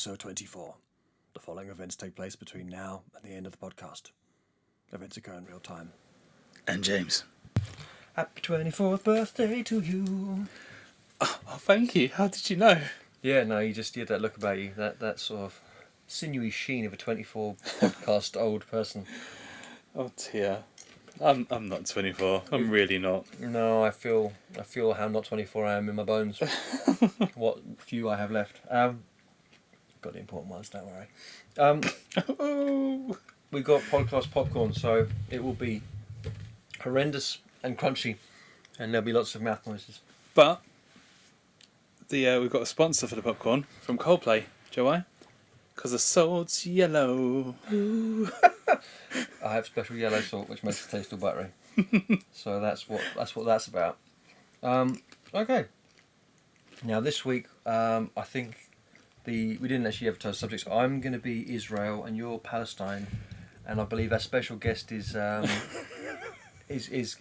Episode 24. The following events take place between now and the end of the podcast. Events occur in real time. And James. Happy 24th birthday to you. Oh, thank you. How did you know? Yeah, no, you had that look about you. That sort of sinewy sheen of a 24 podcast old person. Oh dear. I'm not 24. I'm really not. No, I feel how not 24 I am in my bones. What few I have left. Got the important ones, don't worry. We've got podcast popcorn, so it will be horrendous and crunchy, and there'll be lots of mouth noises. But we've got a sponsor for the popcorn from Coldplay, Joey. Because the salt's yellow. I have special yellow salt, which makes it taste all buttery. So that's what that's about. Okay. Now this week, I think we didn't actually advertise subjects. I'm going to be Israel, and you're Palestine, and I believe our special guest is Gaza. Is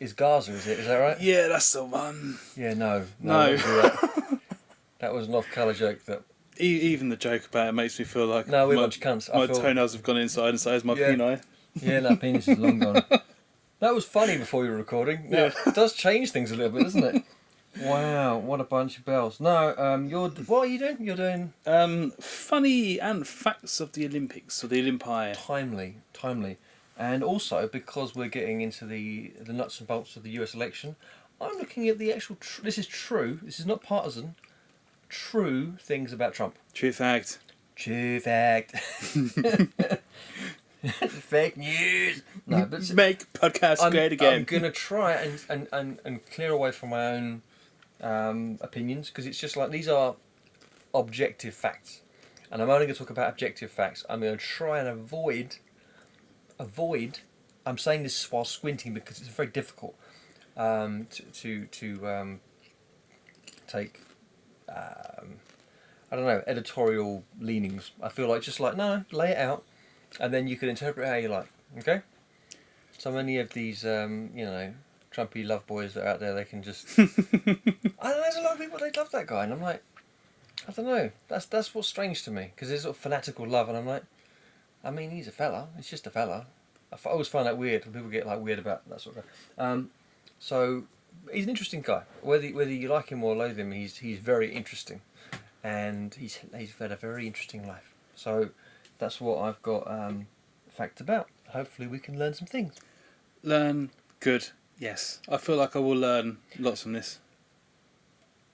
that right? Yeah, that's the one. Yeah, no. That was an off-colour joke that. Even the joke about it makes me feel like we're a bunch of cunts. My toenails have gone inside and so has my peni. Yeah, that penis is long gone. That was funny before you were recording. Now, it does change things a little bit, doesn't it? Wow, what a bunch of bells. No, what are you doing? You're doing... funny and facts of the Olympics, or the Olympi. Timely. And also, because we're getting into the nuts and bolts of the US election, I'm looking at the actual... this is true, this is not partisan, true things about Trump. True fact. Fake news. No, but make podcasts great again. I'm gonna try and clear away from my own opinions, because it's just like these are objective facts, and I'm only going to talk about objective facts. I'm going to try and avoid. I'm saying this while squinting because it's very difficult to take. I don't know, editorial leanings. I feel like no, lay it out, and then you can interpret it how you like. Okay. So many of these, Trumpy love boys that are out there, they can just. I don't know, there's a lot of people they love that guy, and I'm like, I don't know. That's what's strange to me, because there's sort of fanatical love, and I'm like, I mean, he's a fella. He's just a fella. I always find that weird when people get like weird about that sort of guy. So he's an interesting guy. Whether you like him or loathe him, he's very interesting, and he's had a very interesting life. So that's what I've got facts about. Hopefully we can learn some things. Learn good. Yes, I feel like I will learn lots from this.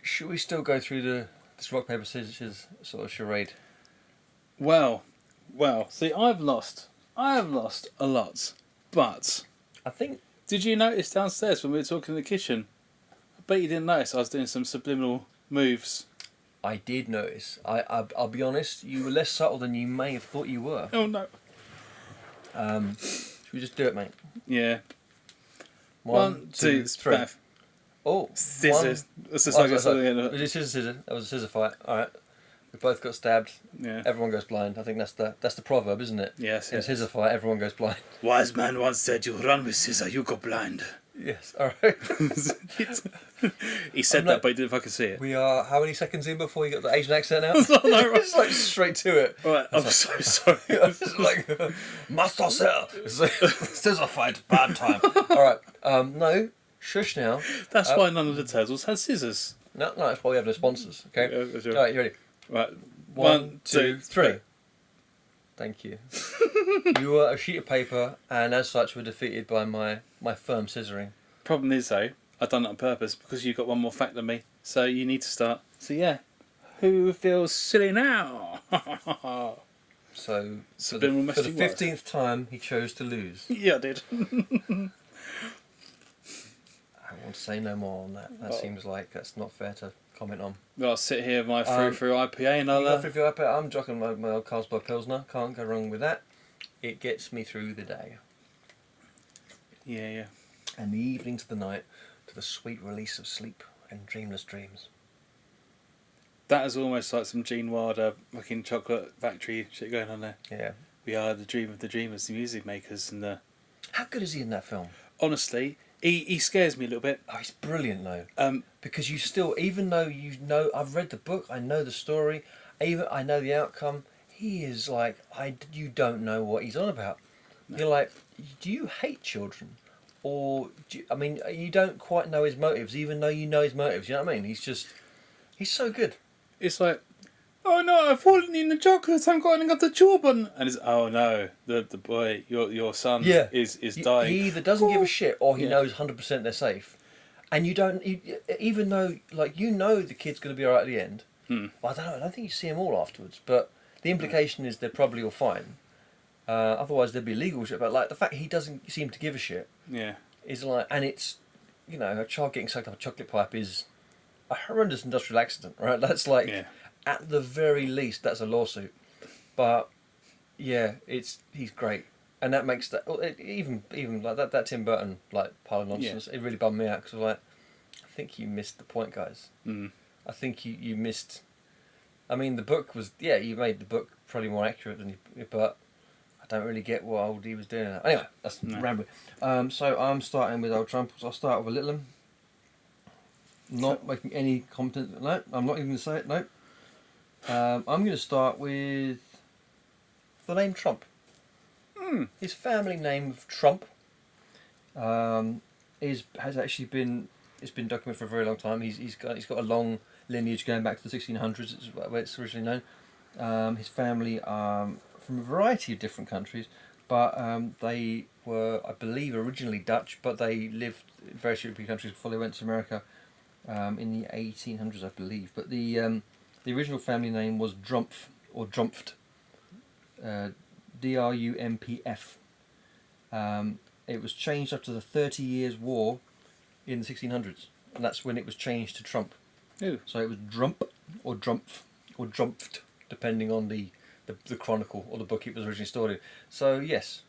Should we still go through this rock paper scissors sort of charade? Well. See, I've lost a lot, but I think. Did you notice downstairs when we were talking in the kitchen? I bet you didn't notice I was doing some subliminal moves. I did notice. I'll be honest. You were less subtle than you may have thought you were. Oh no. Should we just do it, mate? Yeah. 1, 2, 3. Oh, scissors. Was it scissors? That was a scissor fight. All right. We both got stabbed. Yeah. Everyone Everyone goes blind. I think that's the proverb, isn't it? Yes. In a scissor fight, everyone goes blind. Wise man once said, "You run with scissor, you go blind." Yes. All right. He said that, but he didn't fucking see it. We are how many seconds in before you got the Asian accent out? No, right. It's like straight to it. All right. I'm so sorry. It's like master cell. Scissor fight. Bad time. All right. No. Shush now. That's why none of the turtles had scissors. No. That's why we have no sponsors. Okay. Yeah, sure. All right. You ready? Right. 1, 2, 3. Thank you. You were a sheet of paper, and as such were defeated by my firm scissoring. Problem is, though, I've done it on purpose because you've got one more fact than me. So you need to start. So yeah, who feels silly now? So for the 15th time, he chose to lose. Yeah, I did. I won't say no more on that. That seems like that's not fair to comment on. Well, I'll sit here with my through IPA and I'll... I'm drinking my old Carlsberg Pilsner. Can't go wrong with that. It gets me through the day. Yeah. And the evening to the night, to the sweet release of sleep and dreamless dreams. That is almost like some Gene Wilder fucking chocolate factory shit going on there. Yeah. We are the dream of the dreamers, the music makers, and the... How good is he in that film? Honestly, he scares me a little bit. Oh, he's brilliant though. Because you still, even though you know, I've read the book, I know the story, even I know the outcome. he is like, you don't know what he's on about. No. You're like, do you hate children? Or, I mean, you don't quite know his motives, even though you know his motives, you know what I mean? He's so good. It's like, oh no, I've fallen in the chocolate. I'm going to get the children. And it's, oh no, the boy, your son Yeah. is dying. He either doesn't give a shit or he Yeah. knows 100% they're safe. And you don't, even though, like, you know the kid's going to be alright at the end. Hmm. Well, I don't know, I don't think you see them all afterwards, but the implication is they're probably all fine. Otherwise, there'd be legal shit. But, like, the fact he doesn't seem to give a shit Yeah. is like, and it's, you know, a child getting sucked up a chocolate pipe is a horrendous industrial accident, right? That's like, Yeah. at the very least, that's a lawsuit. But, yeah, he's great. And that makes that even like that Tim Burton like pile of nonsense. It really bummed me out because I was like, I think you missed the point, guys. Mm. I think you missed. I mean, the book was you made the book probably more accurate than you, but I don't really get what old he was doing. Anyway, that's rambling. So I'm starting with old Trump. So I'll start with a little one. Not making any comment. No, I'm not even going to say it. No. I'm going to start with the name Trump. His family name of Trump has actually been documented for a very long time. He's got a long lineage going back to the 1600s. Is where it's originally known. His family are from a variety of different countries, but they were, I believe, originally Dutch, but they lived in various European countries before they went to America in the 1800s, I believe. But the original family name was Drumpf or Drumpft. Drumpf. It was changed after the 30 Years' War in the 1600s, and that's when it was changed to Trump. Ooh. So it was Drump or Drumpf or Drumpft, depending on the chronicle or the book it was originally stored in. So yes,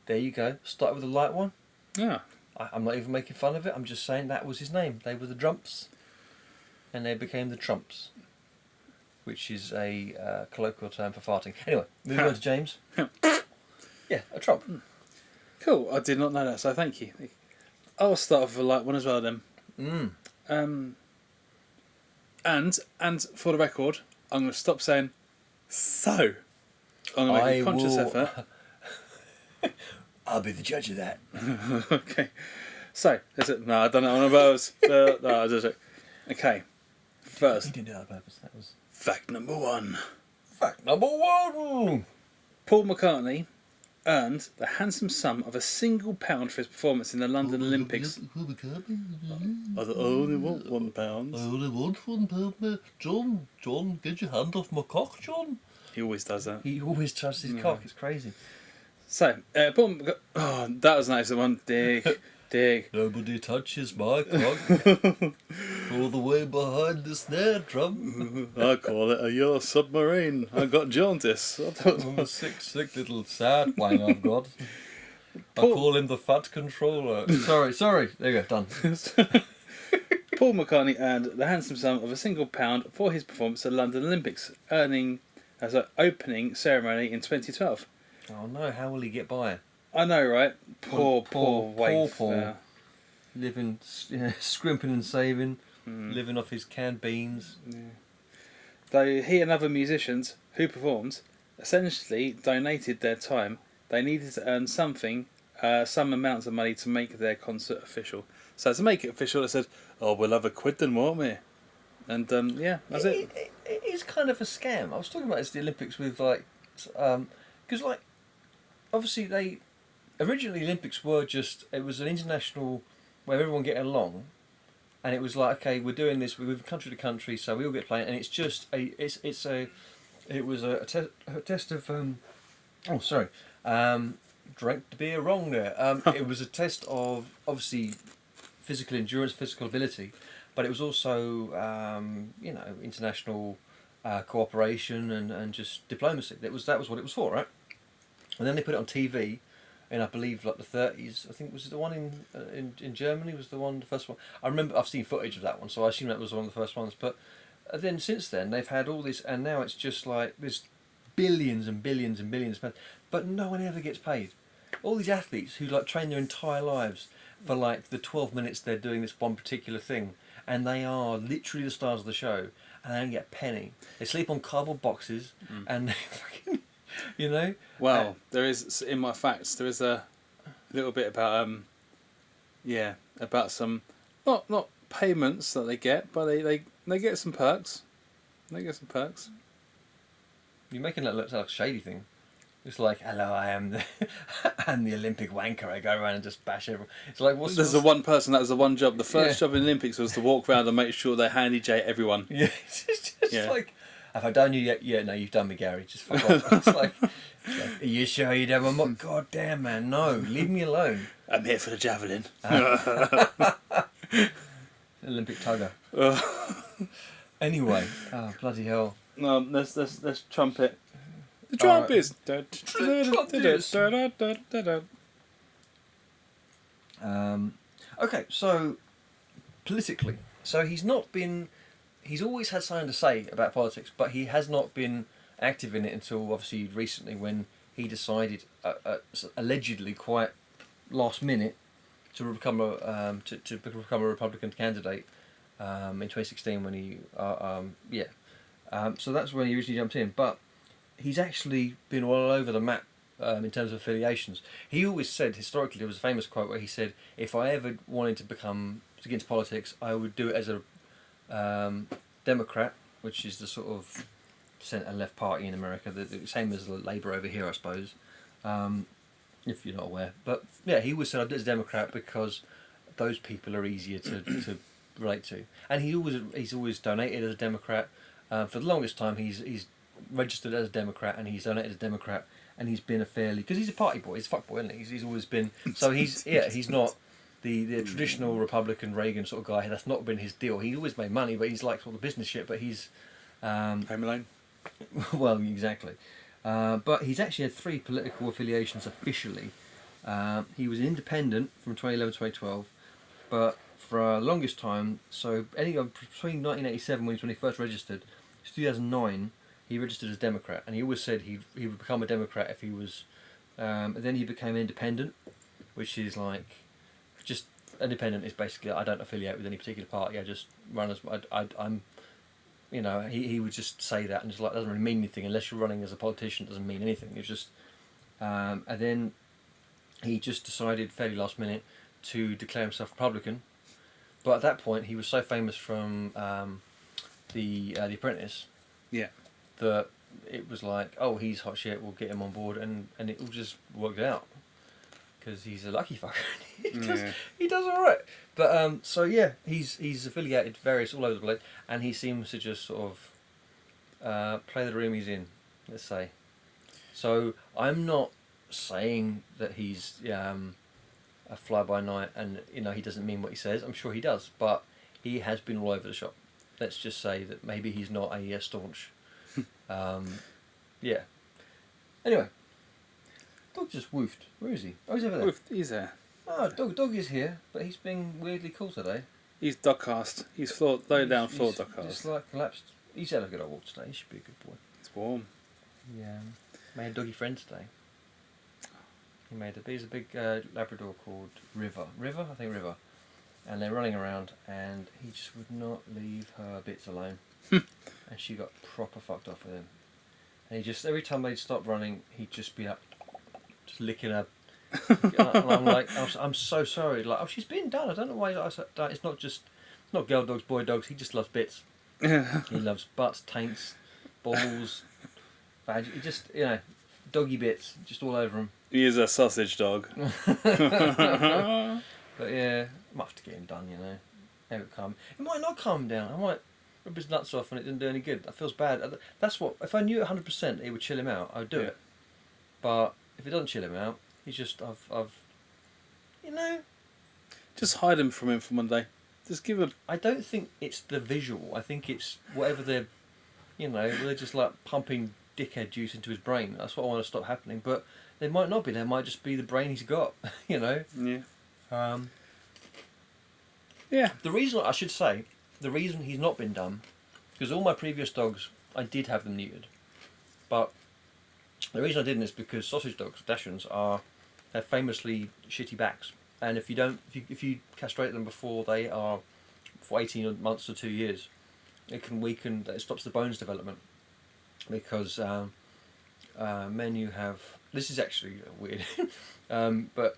there you go. Start with a light one. Yeah. I'm not even making fun of it. I'm just saying that was his name. They were the Drumps, and they became the Trumps, which is a colloquial term for farting. Anyway, moving on to James. Yeah, a Trump. Cool. I did not know that, so thank you. I'll start off with a light one as well then. And for the record, I'm going to stop saying so. I'm going to make a conscious effort. I'll be the judge of that. Okay. So, is it? No, I don't know one of those. No, I just. Okay. First. He didn't do that on purpose. That was Fact number one. fact number one. Paul McCartney earned the handsome sum of £1 for his performance in the London Olympics. I only want £1. I only want £1, John, get your hand off my cock, John. He always does that. He always touches his cock. It's crazy. So, Paul McCartney. That was nice. One dig. Nobody touches my cock. All the way behind the snare drum. I call it a yellow submarine. I got jaundice. I'm a sick little sad wang I've got. I call him the fat controller. Sorry. There you go, done. Paul McCartney earned the handsome sum of £1 for his performance at the London Olympics, earning as an opening ceremony in 2012. Oh no, how will he get by? I know, right? Poor waif. Paul. Living, scrimping and saving, living off his canned beans. Yeah. Though he and other musicians who performed essentially donated their time, they needed to earn something, some amounts of money to make their concert official. So to make it official, they said, "Oh, we'll have a quid then, won't we?" And yeah, that's it. It is kind of a scam. I was talking about this at the Olympics with because obviously originally the Olympics were it was an international where everyone getting along, and it was like, okay, we're doing this, we're country to country, so we all get playing, and it's just it was a test of drank the beer wrong there. It was a test of obviously physical endurance, physical ability, but it was also international cooperation and just diplomacy. That was what it was for, right? And then they put it on TV, in I believe like the 30s. I think was it the one in Germany was the first one. I remember I've seen footage of that one, so I assume that was one of the first ones. But then since then they've had all this, and now it's just like there's billions and billions and billions spent, but no one ever gets paid. All these athletes who like train their entire lives for like the 12 minutes they're doing this one particular thing, and they are literally the stars of the show, and they don't get a penny. They sleep on cardboard boxes, and they fucking, you know. Well, there is in my facts. There is a little bit about about some not payments that they get, but they get some perks. They get some perks. You're making that look like a shady thing. It's like, hello, I am the I'm the Olympic wanker. I go around and just bash everyone. It's like, There's the one person that was the one job. The first job in the Olympics was to walk around and make sure they handy J everyone. Yeah, it's just like, have I done you yet? Yeah, no, you've done me, Gary. Just fuck off. It's like, are you sure you don't want more? God damn, man, no, leave me alone. I'm here for the javelin. Olympic tugger. Anyway, bloody hell. No, let's trumpet. The trumpet. Okay, so politically, he's always had something to say about politics, but he has not been active in it until obviously recently, when he decided, allegedly quite last minute, to become a Republican candidate in 2016 when he so that's when he originally jumped in, but he's actually been all over the map in terms of affiliations. He always said, historically, there was a famous quote where he said, if I ever wanted to get into politics, I would do it as a Democrat, which is the sort of centre-left party in America, the same as Labour over here, I suppose, if you're not aware. But yeah, he always said, I'd do it as a Democrat because those people are easier to relate to. And he's always donated as a Democrat. For the longest time, he's registered as a Democrat, and he's donated as a Democrat, and he's been because he's a party boy, he's a fuck boy, isn't he? He's always been, so he's not the traditional Republican Reagan sort of guy. That's not been his deal. He always made money, but he's like all the business shit, but he's Home Alone. Well, exactly. But he's actually had 3 political affiliations officially. He was independent from 2011 to 2012, but for the longest time, so between 1987 when he first registered, to 2009, he registered as Democrat, and he always said he would become a Democrat if he was. And then he became independent, which is like, just independent is basically, I don't affiliate with any particular party. I just run as I'm. You know, he would just say that, and just like, it doesn't really mean anything unless you're running as a politician. It doesn't mean anything. It's just, and then he just decided fairly last minute to declare himself Republican. But at that point, he was so famous from the Apprentice, that it was like, oh, he's hot shit. We'll get him on board, and it all just worked out because he's a lucky fucker. He does all right. But so yeah, he's affiliated various all over the place, and he seems to just sort of play the room he's in. Let's say. So I'm not saying that he's a fly by night, and he doesn't mean what he says. I'm sure he does, but he has been all over the shop. Let's just say that maybe he's not a staunch. Yeah. Anyway, dog just woofed. Where is he? Oh, he's over there. Woofed. He's there. Oh, dog is here, but he's being weirdly cool today. He's dogcast. He's low down floor dogcast. Just like collapsed. He's had a good old walk today. He should be a good boy. It's warm. Yeah. Made a doggy friend today. He's a big Labrador called River. River? I think River. And they're running around, and he just would not leave her bits alone. And she got proper fucked off with him. And he just, every time they'd stop running, he'd just be like, just licking her. And I'm like, I'm so sorry. Like, oh, she's been done. I don't know why I said that. It's not girl dogs, boy dogs. He just loves bits. He loves butts, taints, balls, vag. He just, doggy bits, just all over him. He is a sausage dog. But yeah, I might have to get him done, Have it calm. It might not calm him down. I might rip his nuts off and it didn't do any good. That feels bad. That's what, if I knew 100% it would chill him out, I would do it. But if it doesn't chill him out, he's just, Just hide him from him for one day. Just give him. I don't think it's the visual. I think it's whatever they're, they're just like pumping dickhead juice into his brain. That's what I want to stop happening. But they might not be. They might just be the brain he's got, Yeah. Yeah. The reason he's not been done, because all my previous dogs, I did have them neutered. But the reason I didn't is because sausage dogs, Dachshunds, they're famously shitty backs. And if you castrate them before they are for 18 months to 2 years, it can weaken. It stops the bones development because men who have this is actually weird, but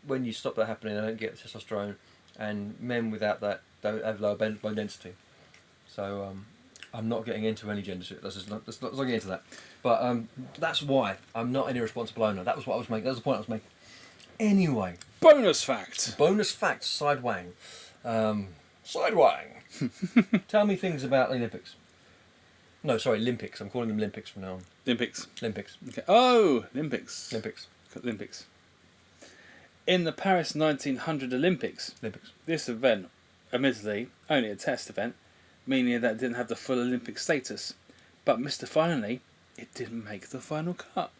when you stop that happening, they don't get testosterone, and men without that don't have lower bone density. So I'm not getting into any gender shit. Let's not get into that. But that's why I'm not an irresponsible owner. That was what I was making. That was the point I was making. Anyway, Bonus fact. bonus facts. Side wang. Side wang. Tell me things about the Olympics. No, sorry, Olympics. I'm calling them Olympics from now on. Olympics. Olympics. Okay. Oh, Olympics. Olympics. Olympics. In the Paris 1900 Olympics, Olympics. this event, admittedly, only a test event, meaning that it didn't have the full Olympic status. But mystifiingly, it didn't make the final cut.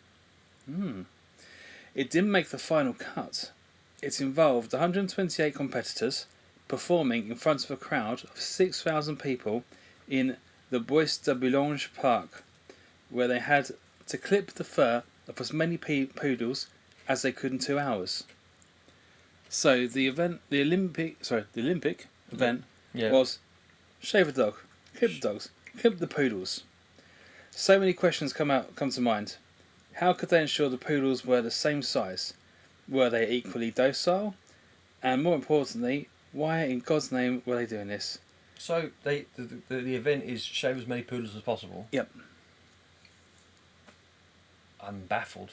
It didn't make the final cut. It involved 128 competitors performing in front of a crowd of 6,000 people in the Bois de Boulogne Park, where they had to clip the fur of as many poodles as they could in 2 hours. So the Olympic event was shave a dog, clip the dogs, clip the poodles. So many questions come to mind. How could they ensure the poodles were the same size? Were they equally docile? And more importantly, why in God's name were they doing this? So the event is shave as many poodles as possible. Yep. I'm baffled.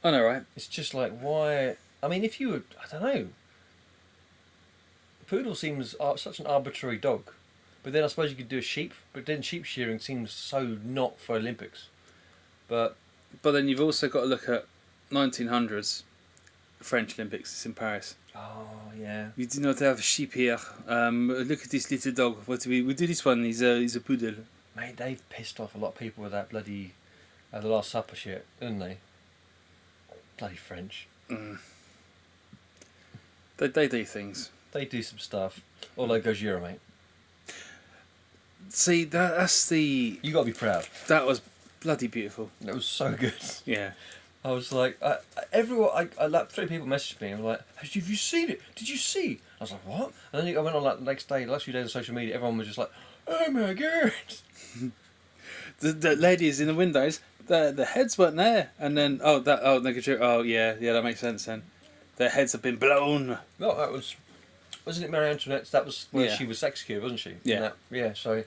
I know, right? It's just like why? I mean, if you were, I don't know. Poodle seems such an arbitrary dog, but then I suppose you could do a sheep. But then sheep shearing seems so not for Olympics. But then you've also got to look at 1900s French Olympics. It's in Paris. oh yeah, We do not have sheep here. Look at this little dog. What we do this one? He's a poodle. mate, they've pissed off a lot of people with that bloody the Last Supper shit, didn't they? Bloody French. They do things. They do some stuff. All that goes Euro, mate. See, that's the... You got to be proud. That was bloody beautiful. It was so good. Yeah. I was like, everyone, I like 3 people messaged me and were like, have you seen it? Did you see? I was like, what? And then I went on like the next day, the last few days on social media, everyone was just like, oh my god. The ladies in the windows, the heads weren't there. And then, yeah, that makes sense then. Their heads have been blown. No, that wasn't it Marie Antoinette's? That was where Yeah. she was executed, wasn't she? Yeah. Yeah, so,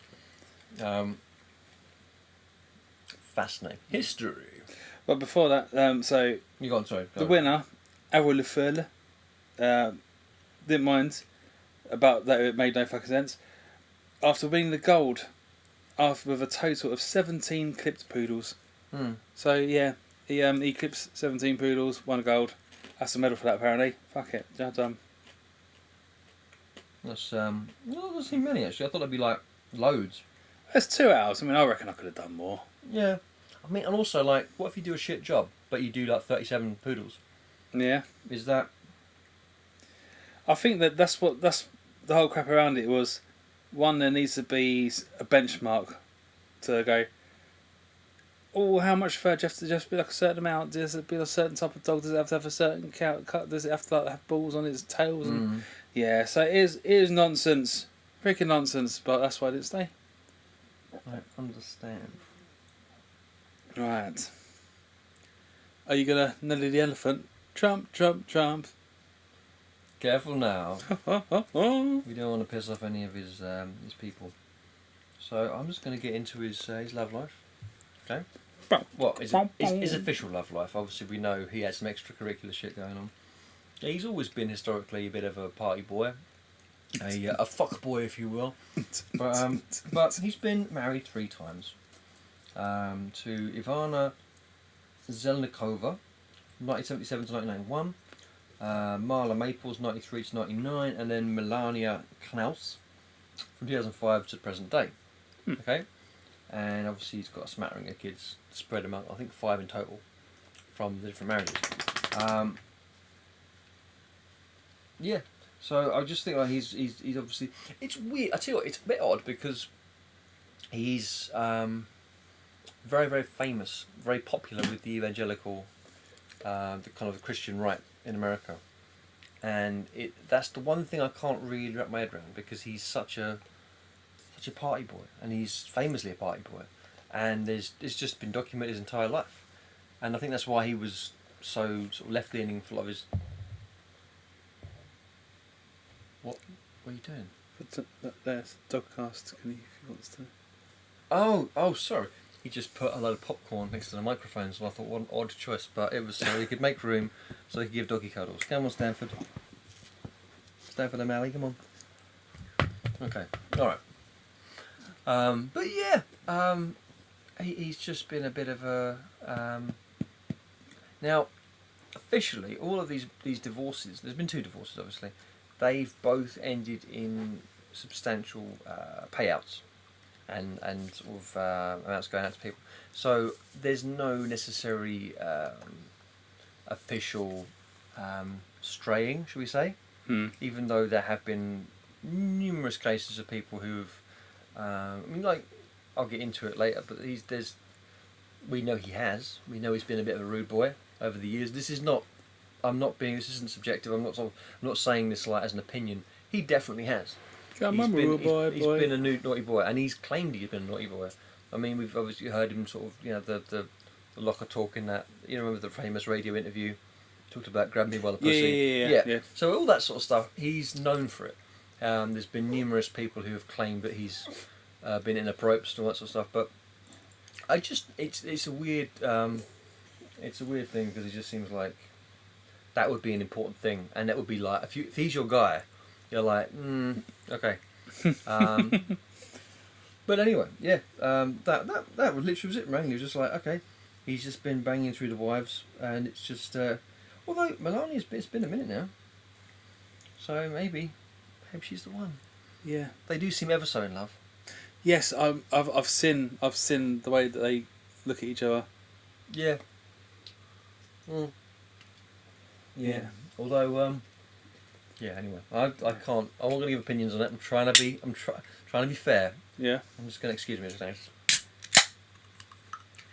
fascinating. History. But before that, so You go on, sorry. Go the on. winner, Avril Lefevre, didn't mind about that. It made no fucking sense. After winning the gold, with a total of 17 clipped poodles. So yeah, he clips 17 poodles, won a gold. That's a medal for that apparently. Fuck it, job done. That's, no, there doesn't seem many actually. I thought there'd be like loads. That's 2 hours. I mean, I reckon I could have done more. Yeah. I mean, and also like, what if you do a shit job, but you do like 37 poodles? Yeah. Is that... I think that's the whole crap around it was. One, there needs to be a benchmark to go, oh, how much fur do you have to just be like a certain amount? Does it be a certain type of dog? Does it have to have a certain cut? Does it have to like have balls on its tails? And, yeah, so it is nonsense. Freaking nonsense, but that's why I didn't stay. I understand. Right. Are you gonna Nelly the elephant? Trump, Trump, Trump. Careful now. Oh. We don't want to piss off any of his people. So I'm just going to get into his love life. Okay. What is his official love life? Obviously, we know he had some extracurricular shit going on. Yeah, he's always been historically a bit of a party boy, a fuck boy, if you will. But he's been married 3 times. To Ivana Zelnikova, 1977 to 1991. Marla Maples, 93 to 99, and then Melania Knaus from 2005 to the present day. Okay, and obviously he's got a smattering of kids spread among, I think 5 in total, from the different marriages. Yeah, so I just think like he's obviously, it's weird. I tell you what, it's a bit odd because he's very, very famous, very popular with the evangelical, the kind of the Christian right in America, and that's the one thing I can't really wrap my head around because he's such a such a party boy, and he's famously a party boy, and it's just been documented his entire life, and I think that's why he was so sort of left leaning for a lot of his. What are you doing? There's Dogcast. Can he, if he wants to? Oh, sorry. He just put a load of popcorn next to the microphones, and I thought, what an odd choice, but it was so he could make room, so he could give doggy cuddles. Come on, Stanford. Stanford O'Malley, come on. Okay, all right. But yeah, he's just been a bit of a. Now, officially, all of these divorces. There's been 2 divorces, obviously. They've both ended in substantial payouts and sort of amounts going out to people. So there's no necessary official straying, shall we say? Even though there have been numerous cases of people who've, I mean, like, I'll get into it later, but we know he has. We know he's been a bit of a rude boy over the years. This is not. This isn't subjective. I'm not saying this like as an opinion. He definitely has. He's been a naughty boy, and he's claimed he's been a naughty boy. I mean, we've obviously heard him sort of, the locker talk in that. You know, remember the famous radio interview? Talked about grabbing me by the pussy. Yeah. So all that sort of stuff, he's known for it. There's been numerous people who have claimed that he's been inappropriate and all that sort of stuff. But it's a weird thing, because it just seems like that would be an important thing, and that would be like if he's your guy, you're like, okay. But anyway, yeah, that literally was it. Mainly, it was just like, okay, he's just been banging through the wives, and it's just although Melania's it's been a minute now, so maybe she's the one. Yeah, they do seem ever so in love. Yes, I've seen the way that they look at each other. Yeah. Yeah. Although, yeah. Anyway, I can't. I'm not going to give opinions on it. I'm trying to be fair. Yeah. I'm just going to excuse me.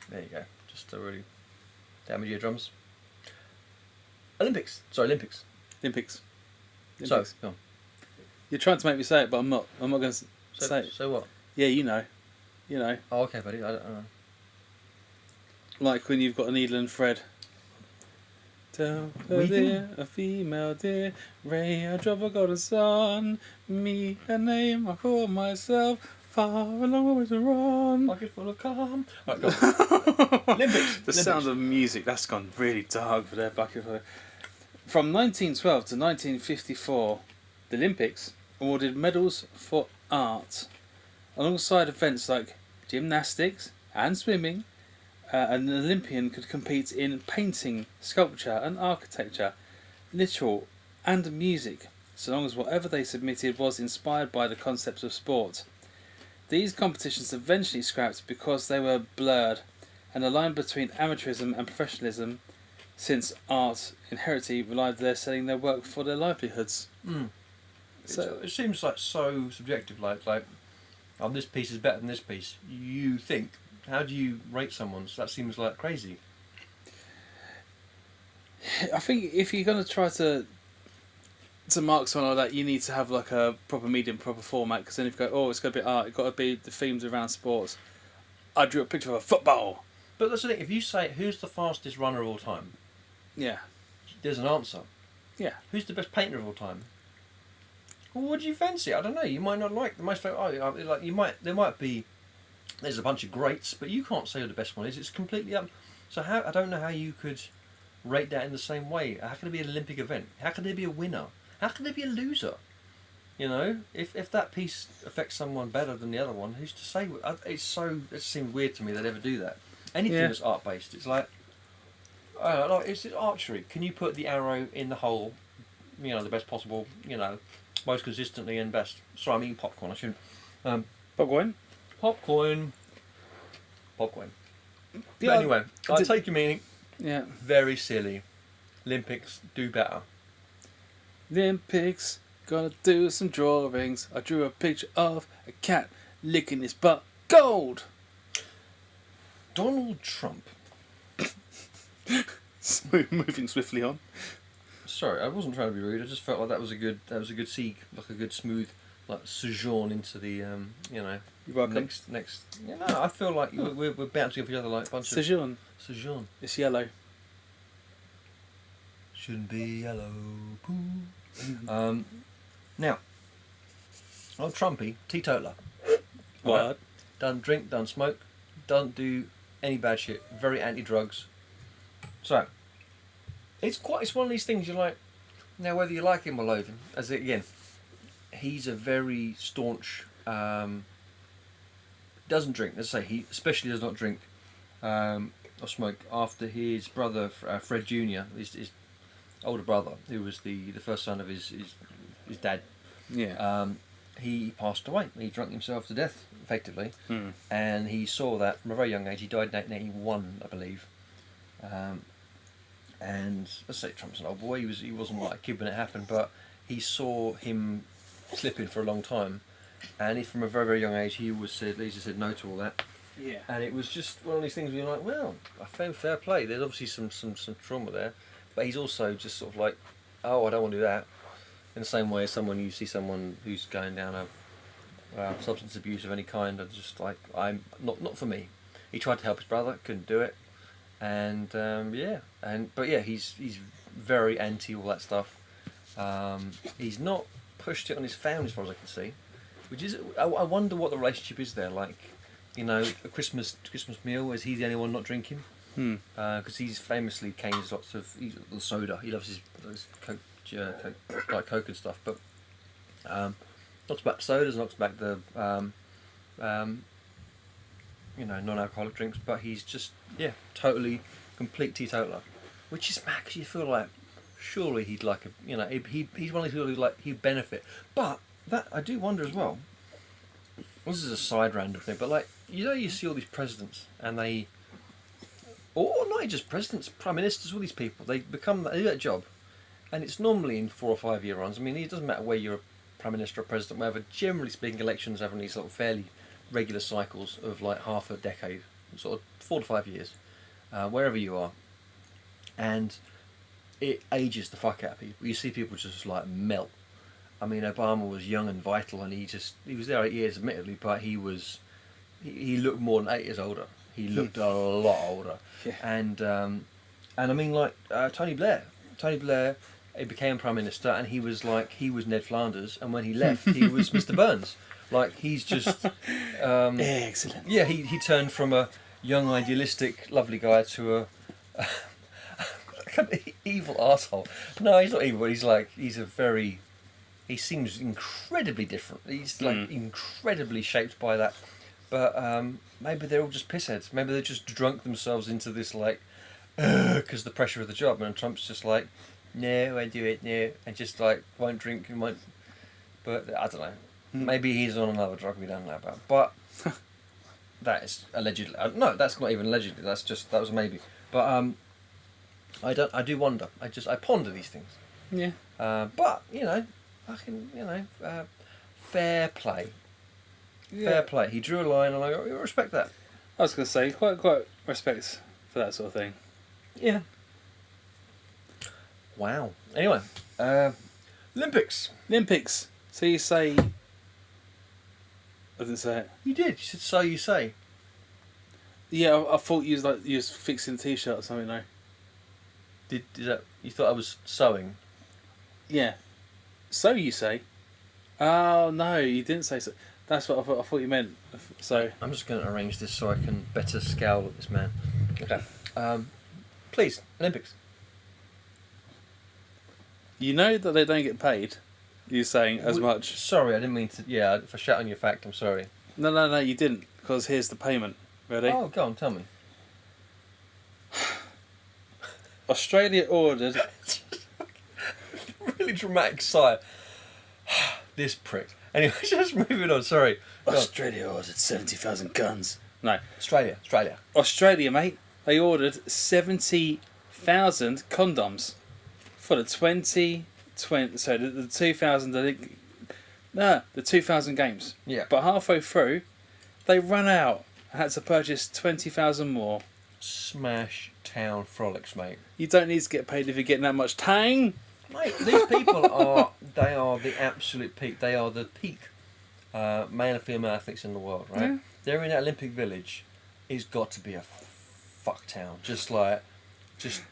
There you go. Just to really damage your drums. Olympics. So, go on. You're trying to make me say it, but I'm not. I'm not going to say it. So what? Yeah, you know. Oh, okay, buddy. I don't know. Like when you've got a needle and thread. Tell her dear, a female dear, ray, I drop a golden sun, me a name, I call myself, far a long way to run. Pocket full of calm. Right, go on. Olympics. Sound of music, that's gone really dark for their bucket. From 1912 to 1954, the Olympics awarded medals for art, alongside events like gymnastics and swimming. An Olympian could compete in painting, sculpture and architecture, literature and music, so long as whatever they submitted was inspired by the concepts of sport. These competitions eventually scrapped because they were blurred, and the line between amateurism and professionalism, since art inherently relied on their selling their work for their livelihoods. So it seems like so subjective, like this piece is better than this piece. You think. How do you rate someone? So that seems like crazy. I think if you're going to try to mark someone like that, you need to have like a proper medium, proper format. Because then if you go, it's got to be art, it's got to be the themes around sports. I drew a picture of a football. But that's the thing. If you say who's the fastest runner of all time, yeah, there's an answer. Yeah. Who's the best painter of all time? Well, what do you fancy? I don't know. You might not like the most. Like you might. There might be. There's a bunch of greats, but you can't say who the best one is. It's completely up. So I don't know how you could rate that in the same way. How can it be an Olympic event? How can there be a winner? How can there be a loser? You know, if that piece affects someone better than the other one, who's to say? It seems weird to me they'd ever do that. Anything that's art based, it's like, it's archery. Can you put the arrow in the hole? You know, the best possible. You know, most consistently and best. Sorry, I'm eating popcorn. I shouldn't. Popcorn. Popcorn. But Yeah, anyway, I take your meaning. Yeah. Very silly. Olympics, do better. Olympics, gonna do some drawings. I drew a picture of a cat licking his butt. Gold! Donald Trump. Moving swiftly on. Sorry, I wasn't trying to be rude. I just felt like that was a good seek, like a good smooth like sojourn into the you know, You're welcome. next. You know, I feel like we're bouncing off each other like a bunch Sojourn. of sojourn. It's yellow. Shouldn't be yellow. Poo. Now, old Trumpy, teetotaler. What? Right? Doesn't drink, doesn't smoke, doesn't do any bad shit. Very anti-drugs. So, it's one of these things you're like, now whether you like him or loathe him, as it, again, he's a very staunch, doesn't drink, let's say, he especially does not drink or smoke after his brother, Fred Jr., his older brother, who was the first son of his dad. Yeah. He passed away. He drank himself to death, effectively, Hmm. and he saw that from a very young age. He died in 1881, I believe. And let's say Trump's an old boy. He wasn't like a kid when it happened, but he saw him slipping for a long time, and from a very very young age, he said no to all that. Yeah. And it was just one of these things where you're like, well, I found fair play. There's obviously some trauma there, but he's also just sort of like, oh, I don't want to do that. In the same way as you see someone who's going down a substance abuse of any kind, and just like, I'm not for me. He tried to help his brother, couldn't do it, and he's very anti all that stuff. He's not pushed it on his family as far as I can see, which is, I wonder what the relationship is there. Like, you know, a Christmas meal, is he the only one not drinking? Because he's famously canes lots of soda. He loves his Coke, like Coke and stuff, but knocks back sodas, knocks back the non-alcoholic drinks, but he's just totally complete teetotaler, which is mad, 'cause you feel like surely he'd like he's one of these people who like he'd benefit, but that I do wonder as well. This is a side random thing, but like, you know, you see all these presidents and they, or not just presidents, prime ministers, all these people, they do that job. And it's normally in 4 or 5 year runs. I mean, it doesn't matter where you're a prime minister or president, whatever. Generally speaking, elections have these sort of fairly regular cycles of like half a decade, sort of 4 to 5 years, wherever you are. And it ages the fuck out of people. You see people just like melt. I mean, Obama was young and vital, and he was there 8 years, admittedly, but he looked more than 8 years older. He looked a lot older. Yeah. And I mean, like Tony Blair. He became Prime Minister, and he was Ned Flanders, and when he left, he was Mr. Burns. Like, he's just... Excellent. Yeah, he turned from a young, idealistic, lovely guy to a... an evil arsehole. No, he's not evil, but he seems incredibly different. He's, like, incredibly shaped by that. But maybe they're all just pissheads. Maybe they just drunk themselves into this, like... because the pressure of the job, and Trump's just like, no, I won't do it, no, and just like won't drink and won't. But I don't know. Maybe he's on another drug we don't know about. But that is allegedly. No, that's not even allegedly. That was a maybe. But I do wonder. I ponder these things. Yeah. But fair play. Yeah. Fair play. He drew a line, and I respect that. I was going to say, quite respect for that sort of thing. Yeah. Wow. Anyway, Olympics. So you say... I didn't say it. You did. You said so. You say. Yeah, I thought you was fixing a t-shirt or something. No. Did that? You thought I was sewing? Yeah. So you say. Oh no, you didn't say so. That's what I thought you meant. So I'm just going to arrange this so I can better scowl at this man. Okay. Please, Olympics. you know that they don't get paid. You're saying as much. Sorry, I didn't mean to. Yeah, for shouting your fact, I'm sorry. No, you didn't. Because here's the payment. Ready? Oh, go on, tell me. Australia ordered. Really dramatic sigh. This prick. Anyway, just moving on. Sorry. Go on. Australia ordered 70,000 guns. No. Australia, mate. They ordered 70,000 condoms for the 2020. So the 2000. I think. No, the 2000 games. Yeah. But halfway through, they ran out and had to purchase 20,000 more. Smash town frolics, mate. You don't need to get paid if you're getting that much tang. Mate, these people are the absolute peak. They are the peak male and female athletes in the world, right? Yeah. They're in that Olympic Village. It's got to be a fuck town. Just like, just.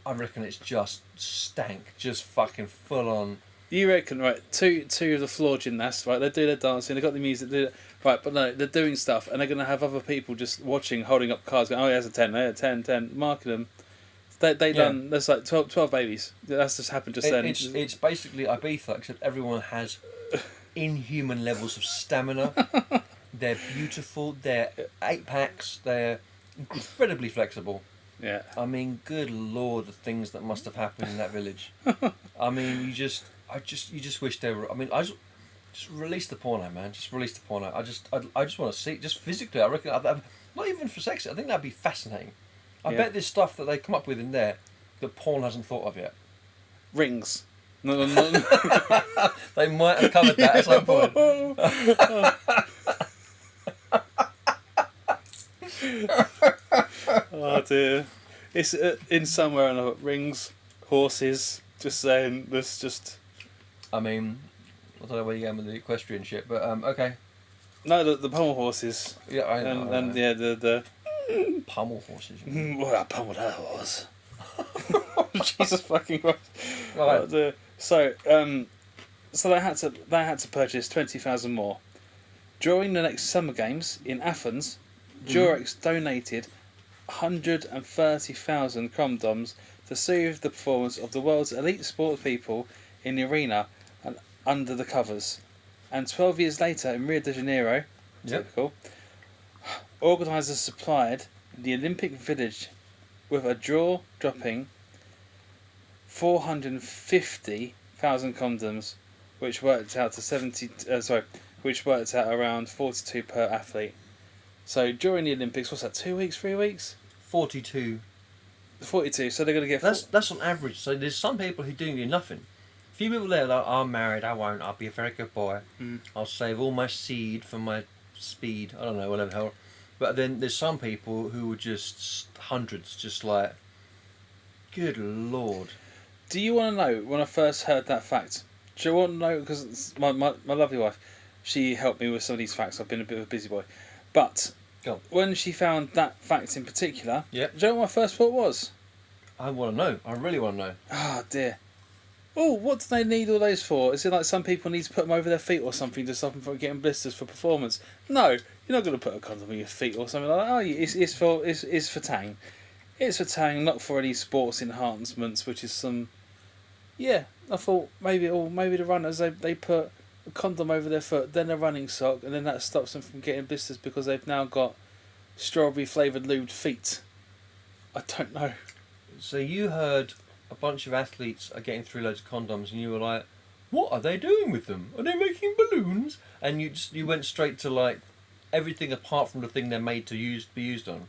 I reckon it's just stank. Just fucking full on. You reckon, right? Two of the floor gymnasts, right? They do their dancing. They got the music, right? But no, they're doing stuff, and they're gonna have other people just watching, holding up cards, going, "Oh, he has a 10, 10, marking them." They done. There's like 12 babies. That's just happened just then. It's basically Ibiza, except everyone has inhuman levels of stamina. They're beautiful. They're 8-packs. They're incredibly flexible. Yeah. I mean, good lord, the things that must have happened in that village. I mean, you just wish they were. I mean, just release the porno, man. Just release the porno. I just want to see, just physically. I reckon, not even for sex. I think that'd be fascinating. I bet there's stuff that they come up with in there that porn hasn't thought of yet. Rings. No. They might have covered that at some point. Oh dear. It's in somewhere or another. Rings, horses. Just saying. This just. I mean, I don't know where you're going with the equestrian shit, but okay. No, the pommel horses. Yeah, I know. And yeah, the pummel horses. Well, I pummeled her horse. Jesus fucking Christ. Right. So they had to purchase 20,000 more. During the next Summer Games in Athens, Durex donated 130,000 condoms to soothe the performance of the world's elite sport people in the arena and under the covers. And 12 years later in Rio de Janeiro, typical, organisers supplied the Olympic Village with a jaw-dropping 450,000 condoms, which worked out to which worked out around 42 per athlete. So during the Olympics, what's that? 2 weeks, 3 weeks? 42. 42. So they're going to get. That's on average. So there's some people who do nothing. A few people there are like, I'm married. I won't. I'll be a very good boy. I'll save all my seed for my speed. I don't know, whatever the hell. But then there's some people who are just hundreds, just like, good lord. Do you want to know when I first heard that fact? Do you want to know? Because my lovely wife, she helped me with some of these facts. I've been a bit of a busy boy. But when she found that fact in particular, do you know what my first thought was? I want to know. I really want to know. Oh, dear. Oh, what do they need all those for? Is it like some people need to put them over their feet or something to stop them from getting blisters for performance? No, you're not going to put a condom on your feet or something like that. Oh, it's for tang. It's for tang, not for any sports enhancements, which is some... Yeah, I thought maybe the runners, they put a condom over their foot, then a running sock, and then that stops them from getting blisters because they've now got strawberry flavoured lubed feet. I don't know. So you heard a bunch of athletes are getting through loads of condoms, and you were like, "What are they doing with them? Are they making balloons?" And you went straight to like everything apart from the thing they're made to be used on.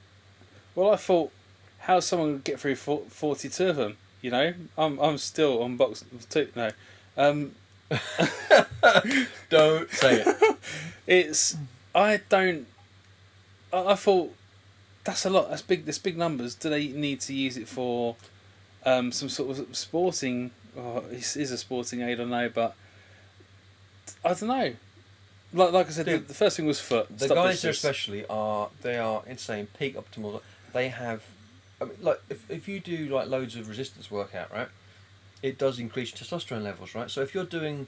Well, I thought, how's someone going to get through 42 of them? You know, I'm still on box 2. No, Don't say it. I thought that's a lot. That's big. There's big numbers. Do they need to use it for some sort of sporting? Oh, it is a sporting aid, I know, but I don't know. Like I said, Dude, the first thing was foot. The guys there especially are insane, peak optimal. They have, I mean, like if you do like loads of resistance workout, right, it does increase your testosterone levels, right? So if you're doing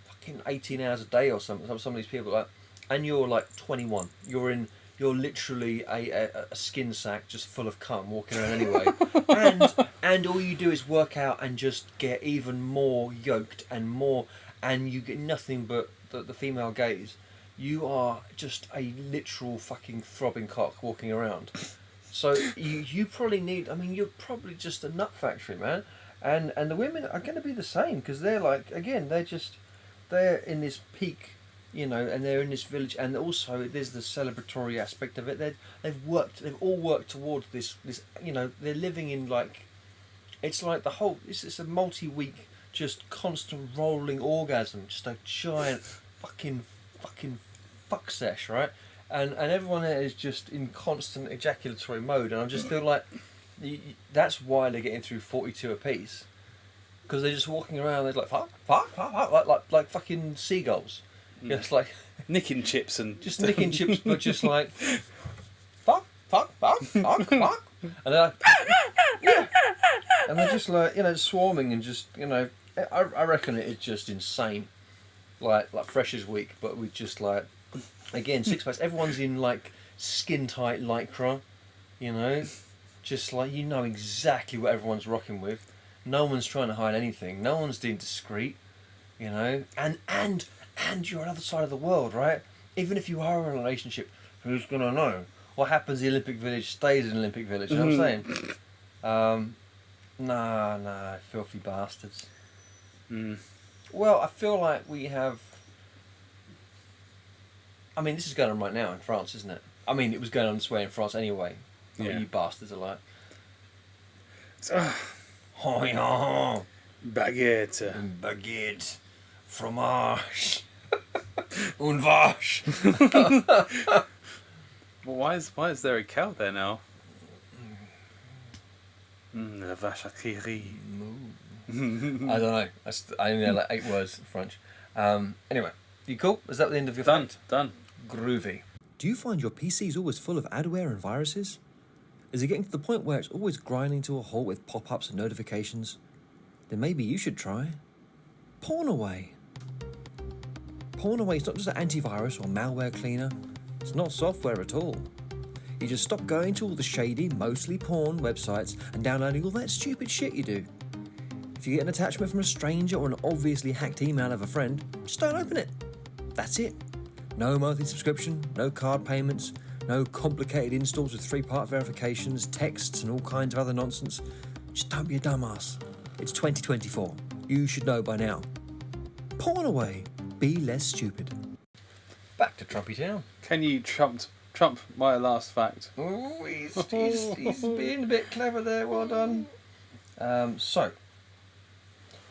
fucking 18 hours a day or something, some of these people like, and you're like 21, you're literally a skin sack just full of cum walking around anyway, and all you do is work out and just get even more yoked and you get nothing but the female gaze. You are just a literal fucking throbbing cock walking around. So you probably need. I mean, you're probably just a nut factory, man. And the women are going to be the same because they're like, again, they're in this peak, you know, and they're in this village, and also there's the celebratory aspect of it. They've all worked towards this, you know, they're living in like, it's like the whole. It's a multi-week, just constant rolling orgasm, just a giant fucking fuck sesh, right? And everyone there is just in constant ejaculatory mode, and I just feel like that's why they're getting through 42 apiece, because they're just walking around. They're like fuck, like fucking seagulls, It's like nicking chips and just nicking chips, but just like fuck, fuck, fuck, fuck, fuck, and they're like, yeah, and they're just like swarming and just I reckon it is just insane, like Freshers Week, but with just like again 6 packs. Everyone's in like skin tight lycra, just like exactly what everyone's rocking with. No one's trying to hide anything. No one's being discreet, and you're on the other side of the world, right? Even if you are in a relationship, who's gonna know? What happens in the Olympic Village stays in the Olympic Village. You know what I'm saying? Nah, filthy bastards. Well, I feel like we have. I mean, this is going on right now in France, isn't it? I mean, it was going on this way in France anyway. I mean, you bastards are like. Oh yeah. Baguette. Fromage. Un vache. Well, why is there a cow there now? La vache à qui rit. I don't know. I only know like 8 words in French. Anyway, you cool? Is that the end of your fact? Done. Groovy. Do you find your PC's always full of adware and viruses? Is it getting to the point where it's always grinding to a halt with pop-ups and notifications? Then maybe you should try PornAway. PornAway is not just an antivirus or malware cleaner. It's not software at all. You just stop going to all the shady, mostly porn websites and downloading all that stupid shit you do. If you get an attachment from a stranger or an obviously hacked email of a friend, just don't open it. That's it. No monthly subscription, no card payments, no complicated installs with 3-part verifications, texts and all kinds of other nonsense. Just don't be a dumbass. It's 2024. You should know by now. PornAway. Be less stupid. Back to Trumpy Town. Can you trump my last fact? Oh, he's being a bit clever there. Well done. So,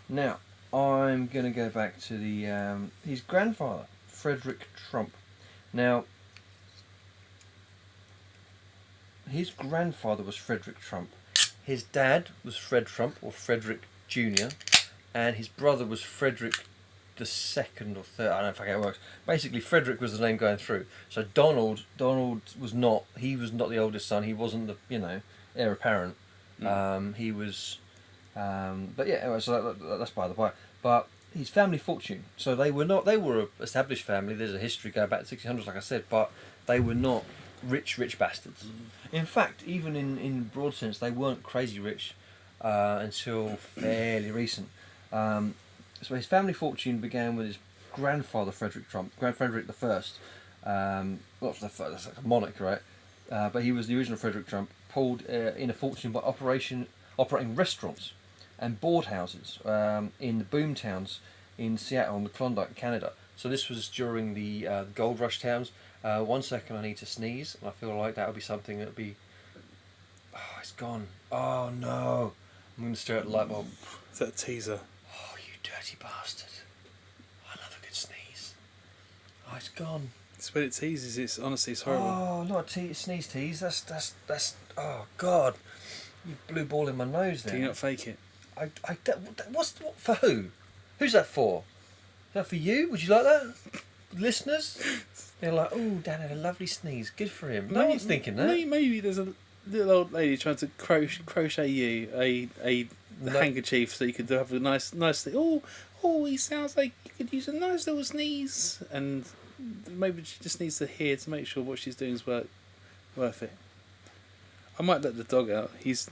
now I'm going to go back to the his grandfather, Frederick Trump. Now, his grandfather was Frederick Trump. His dad was Fred Trump, or Frederick Jr., and his brother was Frederick the second or third. I don't know how it works. Basically, Frederick was the name going through. So Donald was not. He was not the oldest son. He wasn't the heir apparent. He was. But yeah, anyway, so that's by the by. But his family fortune. So they were not. They were an established family. There's a history going back to the 1600s, like I said. But they were not rich bastards. In fact, even in broad sense, they weren't crazy rich until fairly recent. So his family fortune began with his grandfather, Frederick Trump, Frederick the First. Not the first, that's like a monarch, right? But he was the original Frederick Trump, pulled in a fortune by operating restaurants and board houses in the boom towns in Seattle and the Klondike, Canada. So this was during the gold rush towns. 1 second, I need to sneeze, and I feel like that would be something that would be... Oh, it's gone. Oh, no. I'm going to stare at the light bulb. Is that a teaser? Oh, you dirty bastard. I love a good sneeze. Oh, it's gone. It's when it teases, it's horrible. Oh, not a sneeze tease. That's... Oh, God. You blew ball in my nose there. Can you not fake it? What for who? Who's that for? Is that for you? Would you like that? Listeners? They're like, oh, Dan had a lovely sneeze. Good for him. No one's thinking that. Maybe there's a little old lady trying to crochet you a handkerchief so you could have a nice thing. Oh, he sounds like you could use a nice little sneeze. And maybe she just needs to hear to make sure what she's doing is worth it. I might let the dog out. He's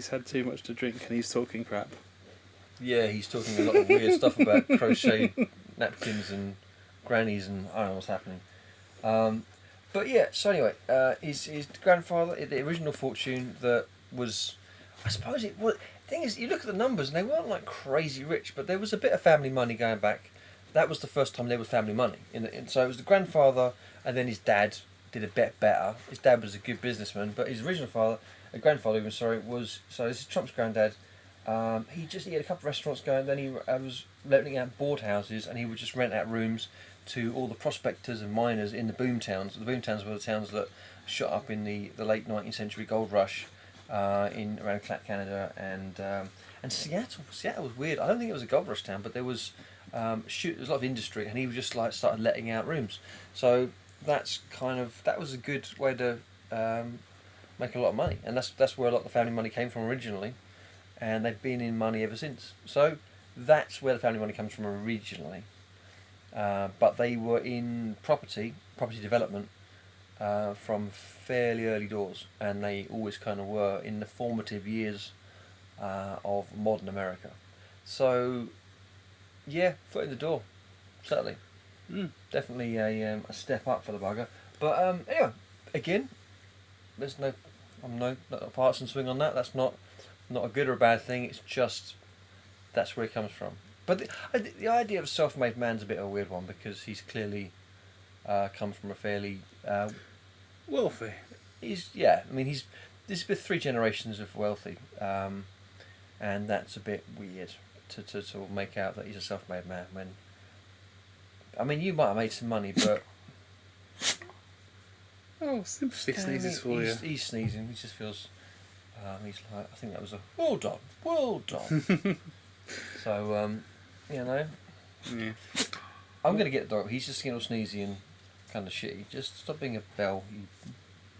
had too much to drink and he's talking crap. Yeah, he's talking a lot of weird stuff about crochet napkins and grannies and I don't know what's happening. But yeah, so anyway, his grandfather, the original fortune that was, I suppose it was, the thing is, you look at the numbers and they weren't like crazy rich, but there was a bit of family money going back. That was the first time there was family money. So it was the grandfather and then his dad did a bit better. His dad was a good businessman, but his original grandfather was, so this is Trump's granddad. He had a couple of restaurants going, then he was letting out board houses and he would just rent out rooms to all the prospectors and miners in the boom towns. The boom towns were the towns that shot up in the late 19th century gold rush around Canada and Seattle. Seattle was weird. I don't think it was a gold rush town, but there was There's a lot of industry, and he just like started letting out rooms. So that was a good way to make a lot of money, and that's where a lot of the family money came from originally, and they've been in money ever since. So that's where the family money comes from originally. But they were in property development from fairly early doors, and they always kind of were in the formative years of modern America. So, yeah, foot in the door, certainly. Definitely a step up for the bugger. But anyway, again, there's not a partisan swing on that. That's not a good or a bad thing. It's just that's where it comes from. But the idea of a self-made man's a bit of a weird one, because he's clearly come from a fairly wealthy. There's been 3 generations of wealthy, and that's a bit weird to sort of make out that he's a self-made man when. I mean, you might have made some money, but. Oh, sympathy sneezes for you. He's sneezing. He just feels. He's like, I think that was a well done. So, Yeah. I'm going to get the dog. He's just getting all sneezy and kind of shitty. Just stop being a bell.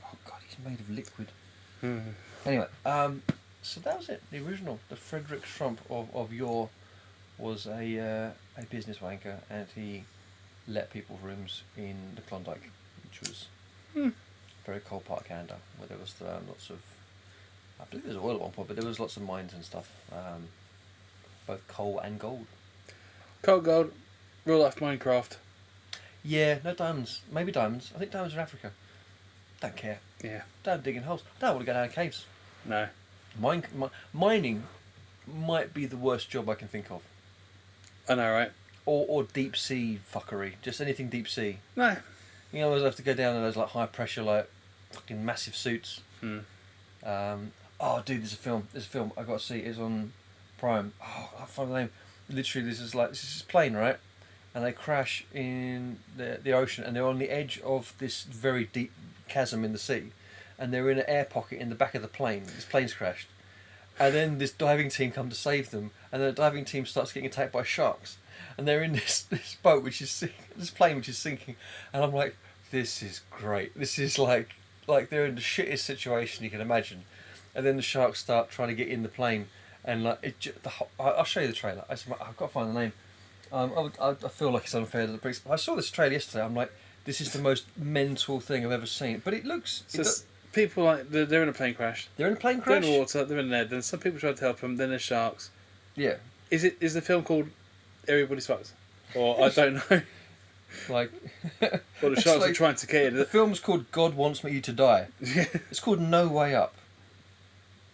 Oh God, he's made of liquid. Anyway, so that was it. The original, the Frederick Trump of yore, was a business wanker, and he let people rooms in the Klondike, which was very cold part of Canada, where there was lots of, I believe there was oil at one point, but there was lots of mines and stuff, both coal and gold. Coal, gold, real life Minecraft. Yeah, no diamonds. Maybe diamonds. I think diamonds are in Africa. Don't care. Yeah. Don't digging holes. Don't want to go down caves. No. Mining might be the worst job I can think of. I know, right? Or deep sea fuckery. Just anything deep sea. No. You know, I have to go down in those like high pressure, like fucking massive suits. Oh, dude, there's a film. I got to see. It's on Prime. Oh, I find the name. Literally, this is this plane, right? And they crash in the ocean, and they're on the edge of this very deep chasm in the sea, and they're in an air pocket in the back of the plane. This plane's crashed, and then this diving team come to save them, and the diving team starts getting attacked by sharks, and they're in this boat this plane which is sinking, and I'm like, this is great. This is like they're in the shittest situation you can imagine, and then the sharks start trying to get in the plane, and I'll show you the trailer. I've got to find the name. I feel like it's unfair to the Brits. I saw this trailer yesterday. I'm like, this is the most mental thing I've ever seen. But it looks. People like they're in a plane crash. They're in a plane crash. They're in the water. They're in there. Then some people try to help them. Then there's sharks. Yeah. Is the film called Everybody's Fucked? Or I don't know. Like. Or the sharks are trying to get in. The film's called God Wants Me to Die. It's called No Way Up.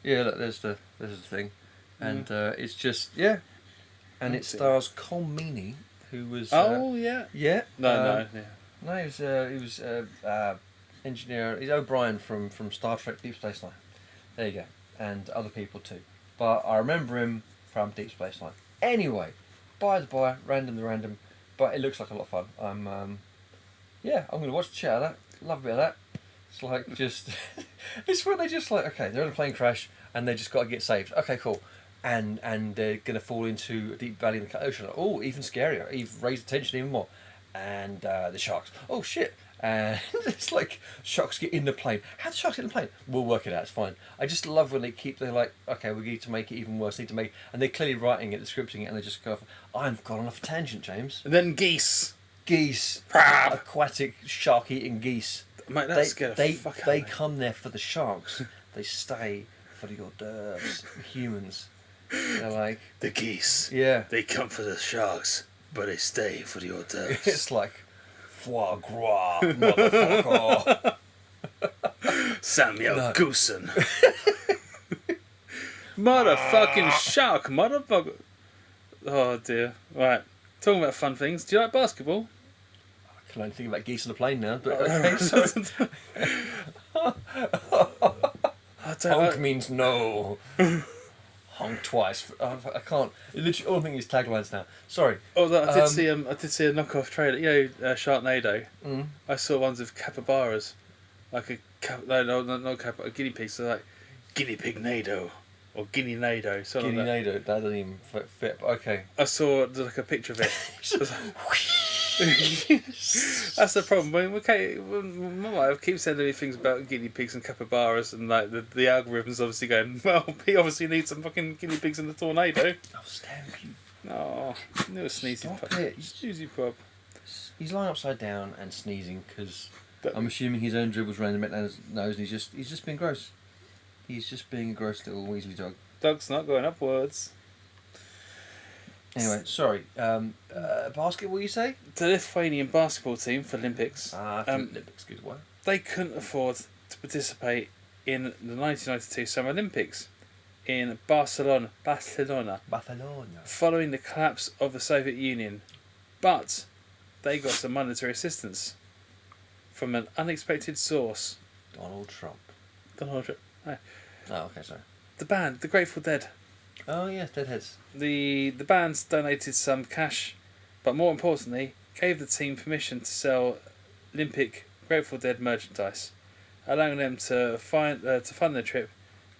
Yeah, look, there's the thing, and it's just and it stars Cole Meany, who was. Yeah. Yeah. No. No, he was engineer. He's O'Brien from Star Trek Deep Space Nine. There you go, and other people too. But I remember him from Deep Space Nine. Anyway, by the by, random. But it looks like a lot of fun. I'm going to watch the shit out of that. Love a bit of that. It's like just, it's when they just like, okay, they're in a plane crash and they just got to get saved. Okay, cool. And they're going to fall into a deep valley in the ocean. Oh, even scarier. Even raise the tension even more. And the sharks. Oh, shit. And it's like, sharks get in the plane. How do sharks get in the plane? We'll work it out, it's fine. I just love when they're like, okay, we need to make it even worse. And they're clearly writing it, scripting it, and they just go, I've gone off a tangent, James. And then geese. Aquatic shark-eating geese. Mate, that's scared the fuck out of me. They come there for the sharks. They stay for the hors d'oeuvres, humans. They're like... The geese. Yeah. They come for the sharks, but they stay for the hors d'oeuvres. It's like... Foie gras, motherfucker. Samuel Goosen. Motherfucking shark, motherfucker. Oh dear. Right. Talking about fun things. Do you like basketball? I can only think about geese on the plane now, but okay, sorry. Honk means no. Honk twice. I can't. Literally, all I think is taglines now. Sorry. Oh, I did see a knockoff trailer. You know, Sharknado. I saw ones of capybaras, like not a guinea pig. So like guinea pig nado. or Guinea Nado. Something Guinea like that. Nado, that doesn't even fit. But okay. I saw like a picture of it. That's the problem. When my wife keeps sending me things about guinea pigs and capybaras, and like the algorithm's obviously going, well, he obviously needs some fucking guinea pigs in the tornado. I'll stamp you. Oh, little sneezy Stop pup. it. Snoozy pup. He's lying upside down and sneezing because I'm assuming his own dribbles around his nose, and he's just being gross. He's just being a gross little Weasley dog. Dog's not going upwards. Anyway, sorry. Basketball, you say? The Lithuanian basketball team for Olympics. Olympics, good one. They couldn't afford to participate in the 1992 Summer Olympics in Barcelona, following the collapse of the Soviet Union. But they got some monetary assistance from an unexpected source. Donald Trump. No. Oh, okay, sorry. The band, the Grateful Dead. Oh, yes, Deadheads. The bands donated some cash, but more importantly, gave the team permission to sell Olympic Grateful Dead merchandise, allowing them to fund their trip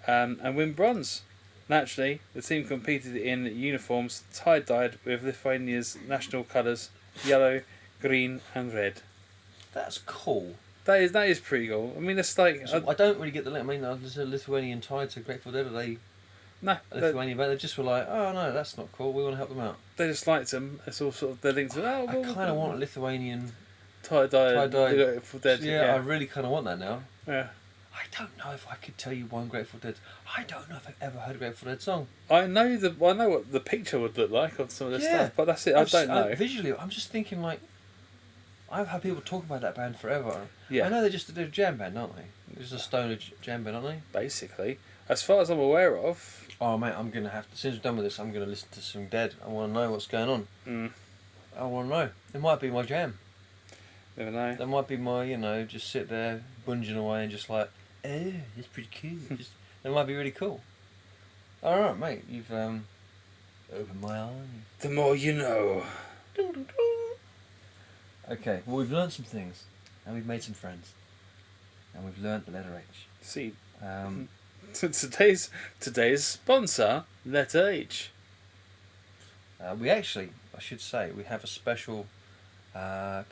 and win bronze. Naturally, the team competed in uniforms tie-dyed with Lithuania's national colours, yellow, green and red. That's cool. That is pretty cool. I mean, it's like... So I don't really get the... I mean, there's a Lithuanian tie to Grateful Dead. Are they... No. Lithuanian band? They just were like, oh, no, that's not cool. We want to help them out. They just liked them. It's all sort of... They're linked to... I kind of want a Lithuanian... Tie-dyed. Grateful Dead. Yeah, I really kind of want that now. Yeah. I don't know if I could tell you one Grateful Dead. I don't know if I've ever heard a Grateful Dead song. I know what the picture would look like on some of the stuff, but that's it. I don't know. Visually, I'm just thinking like, I've had people talk about that band forever. Yeah. I know they're a jam band, aren't they? They're just a stoner jam band, aren't they? Basically, as far as I'm aware of. Oh mate, I'm gonna have to. As soon as we're done with this, I'm gonna listen to some Dead. I want to know what's going on. I want to know. It might be my jam. Never know. That might be my, just sit there bunging away and just like, oh, that's pretty cool. That might be really cool. All right, mate, you've opened my eyes. The more you know. Okay, well we've learned some things, and we've made some friends, and we've learned the letter H. See, today's sponsor, letter H. We actually, I should say, we have a special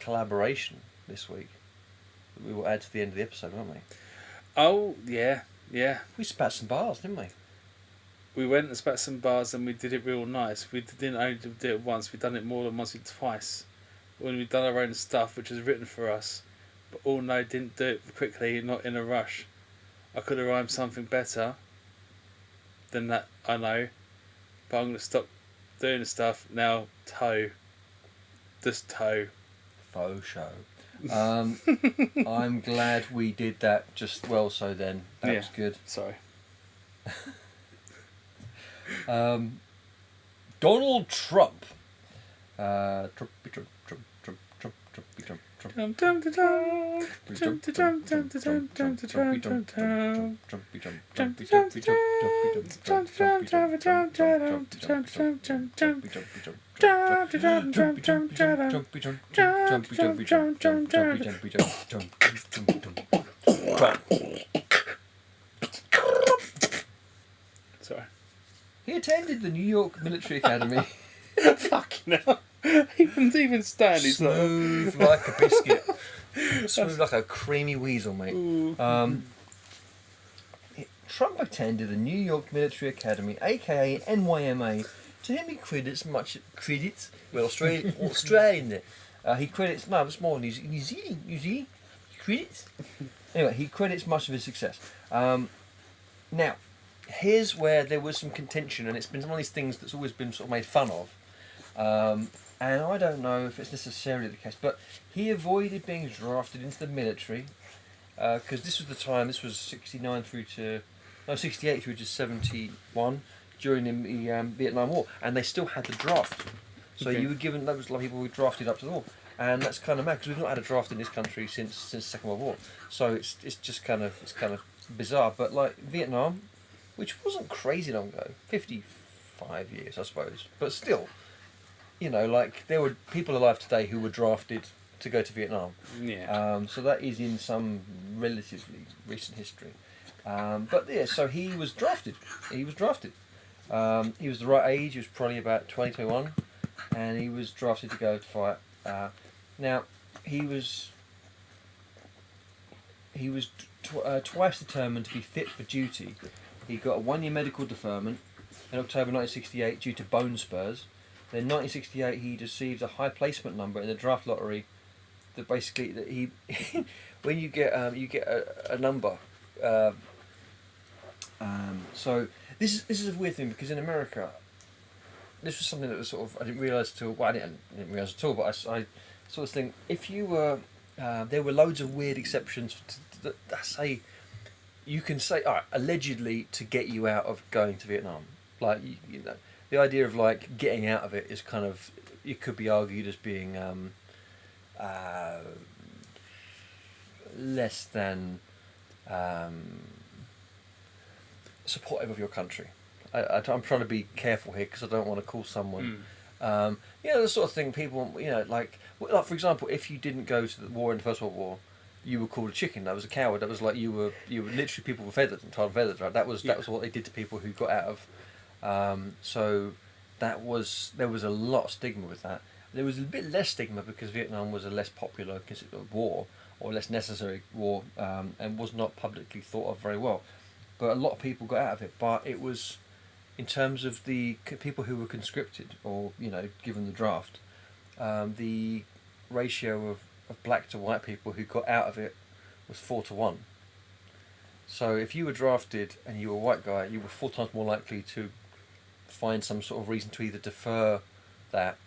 collaboration this week that we will add to the end of the episode, won't we? Oh yeah. We spat some bars, didn't we? We went and spat some bars, and we did it real nice. We didn't only do it once; we've done it more than once, twice. When we've done our own stuff, which was written for us, but no, didn't do it quickly, not in a rush. I could have rhymed something better than that, I know, but I'm going to stop doing the stuff now. Just toe. Faux show. I'm glad we did that just well. So then that was good. Sorry. Donald Trump. Sorry. He attended the New York Military Academy. Fucking hell. Even stand, he's smooth like a biscuit. Smooth like a creamy weasel, mate. Trump attended the New York Military Academy, aka NYMA. To him, he credits Australian there. He credits it's more New Zealand. He credits. Anyway, he credits much of his success. Now, here's where there was some contention, and it's been one of these things that's always been sort of made fun of. And I don't know if it's necessarily the case, but he avoided being drafted into the military because this was the time. This was 68 through to 71 during the Vietnam War, and they still had the draft. So you were given those people who were drafted up to the war, and that's kind of mad because we've not had a draft in this country since the Second World War. So it's just kind of bizarre. But like Vietnam, which wasn't crazy long ago, 55 years I suppose, but still. Like there were people alive today who were drafted to go to Vietnam. Yeah. So that is in some relatively recent history. But yeah, so he was drafted. He was drafted. He was the right age. He was probably about 20, 21, and he was drafted to go to fight. Now, he was twice determined to be fit for duty. He got a 1-year medical deferment in October 1968 due to bone spurs. Then 1968 he received a high placement number in the draft lottery. That basically that he, when you get a number. So this is a weird thing because in America, this was something that was sort of I didn't realise till well I didn't realise at all, but I sort of think if you were there were loads of weird exceptions that say you can say allegedly to get you out of going to Vietnam, like you know the idea of like getting out of it is kind of it could be argued as being less than supportive of your country. I'm trying to be careful here because I don't want to call someone. The sort of thing people, like for example, if you didn't go to the war in the First World War, you were called a chicken. That was a coward. That was like you were literally people were feathered and tied feathers. Right. That was what they did to people who got out of. So there was a lot of stigma with that. There was a bit less stigma because Vietnam was a less popular war or less necessary war and was not publicly thought of very well. But a lot of people got out of it. But it was, in terms of the people who were conscripted or given the draft, the ratio of black to white people who got out of it was 4-1. So if you were drafted and you were a white guy, you were 4 times more likely to find some sort of reason to either defer that.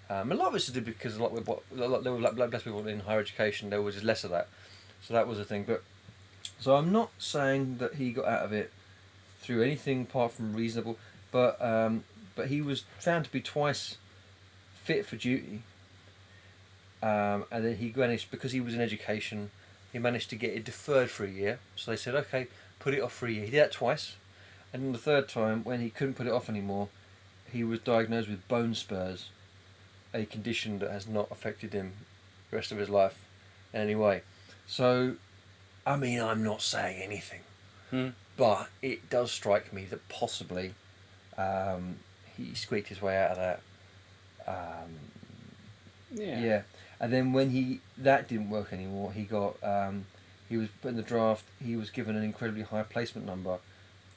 A lot of it's to do because there were black people in higher education. There was just less of that, so that was a thing. But so I'm not saying that he got out of it through anything apart from reasonable, but he was found to be twice fit for duty, and then he managed, because he was in education, he managed to get it deferred for a year. So they said, okay, put it off for a year. He did that twice, and then the third time, when he couldn't put it off anymore, he was diagnosed with bone spurs, a condition that has not affected him the rest of his life in any way. So, I mean, I'm not saying anything, but it does strike me that possibly he squeaked his way out of that. Yeah. And then when that didn't work anymore, he was put in the draft. He was given an incredibly high placement number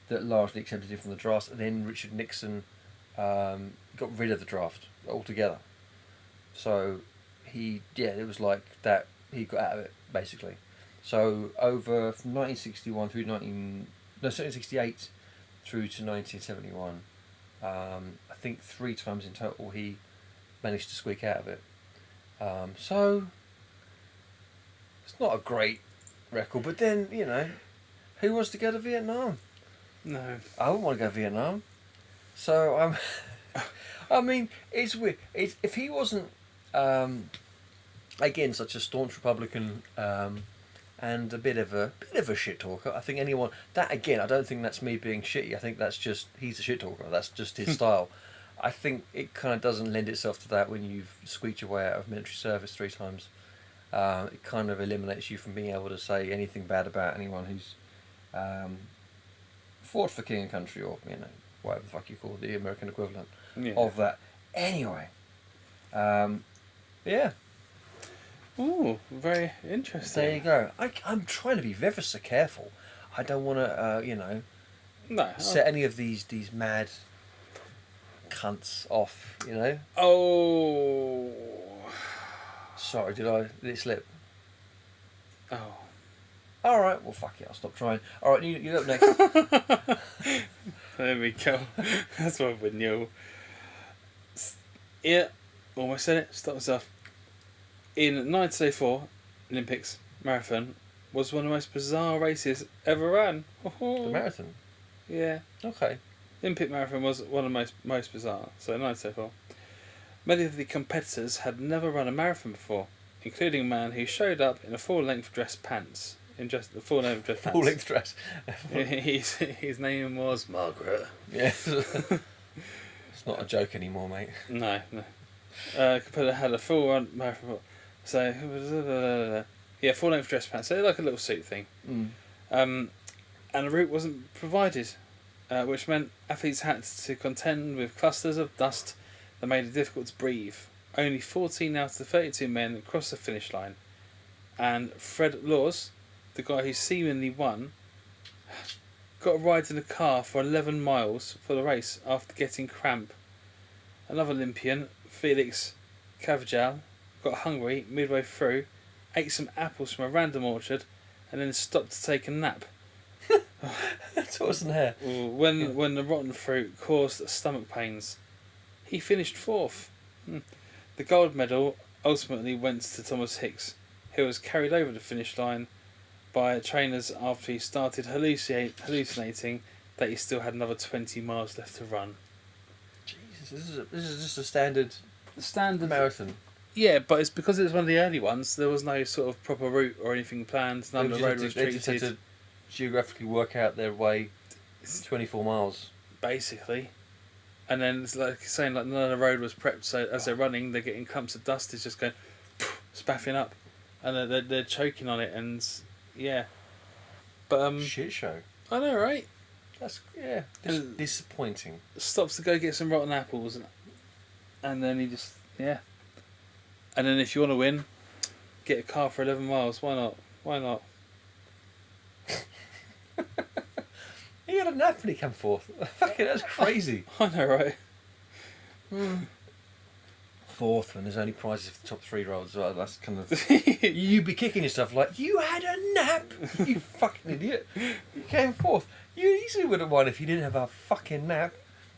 that largely accepted him from the draft. And then Richard Nixon got rid of the draft altogether. So it was like that. He got out of it basically. So over from 1961 through 1968 through to 1971, I think 3 times in total he managed to squeak out of it. So it's not a great record, but then who wants to go to Vietnam? No, I wouldn't want to go to Vietnam. So I mean, it's weird. If he wasn't again such a staunch Republican and a bit of a shit talker, I think anyone that again, I don't think that's me being shitty. I think that's just he's a shit talker. That's just his style. I think it kind of doesn't lend itself to that when you've squeaked your way out of military service 3 times. It kind of eliminates you from being able to say anything bad about anyone who's fought for king and country, or whatever the fuck you call the American equivalent of that. Anyway, yeah. Ooh, very interesting. There you go. I'm trying to be ever so careful. I don't want to, set any of these mad cunts off, Oh. Sorry, did it slip? Oh. Alright, well fuck it, I'll stop trying. Alright, you up next. There we go. That's what we knew. Yeah, almost said it. Stop myself. In 1984, Olympics marathon was one of the most bizarre races ever run. The marathon? Yeah. Okay. Olympic marathon was one of the most bizarre. So 1984. Many of the competitors had never run a marathon before, including a man who showed up in a full-length dress pants. Full-length dress pants. Full-length dress. His name was Margaret. Yeah. It's not a joke anymore, mate. No. Competitor had a full-run marathon. So, full-length dress pants. So like a little suit thing. and a route wasn't provided, which meant athletes had to contend with clusters of dust that made it difficult to breathe. Only 14 out of the 32 men crossed the finish line, and Fred Laws, the guy who seemingly won, got a ride in a car for 11 miles for the race after getting cramp. Another Olympian, Felix Cavajal, got hungry midway through, ate some apples from a random orchard, and then stopped to take a nap. Tortoise and hare. When the rotten fruit caused stomach pains. He finished fourth. The gold medal ultimately went to Thomas Hicks, who was carried over the finish line by trainers after he started hallucinating that he still had another 20 miles left to run. Jesus, this is just a standard marathon. Yeah, but it's because it was one of the early ones. There was no sort of proper route or anything planned. None of the road was They just had treated. to geographically work out their way 24 miles. Basically. And then it's like saying like none of the road was prepped, so as they're running, they're getting clumps of dust. It's just going, spaffing up, and they're choking on it, and yeah. But Shit show. I know, right? That's disappointing. Stops to go get some rotten apples, and then he just And then if you want to win, get a car for 11 miles. Why not? Why not? He had a nap when he came fourth. Fucking, that's crazy. I know, right? Fourth, when there's only prizes for the top 3 rolls. Well, that's kind of you'd be kicking yourself like you had a nap. You fucking idiot. You came fourth. You easily would have won if you didn't have a fucking nap.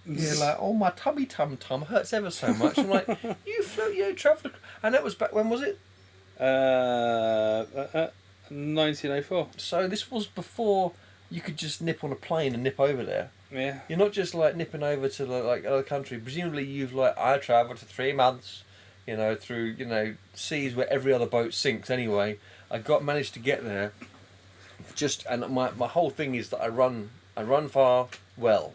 You're like, oh, my tummy tum hurts ever so much. I'm like, you travelled, and that was back when was it? 1904. So this was before you could just nip on a plane and nip over there. Yeah. You're not just like nipping over to like other country. Presumably you've like I travelled for 3 months, through seas where every other boat sinks anyway. Managed to get there. And my whole thing is that I run far well,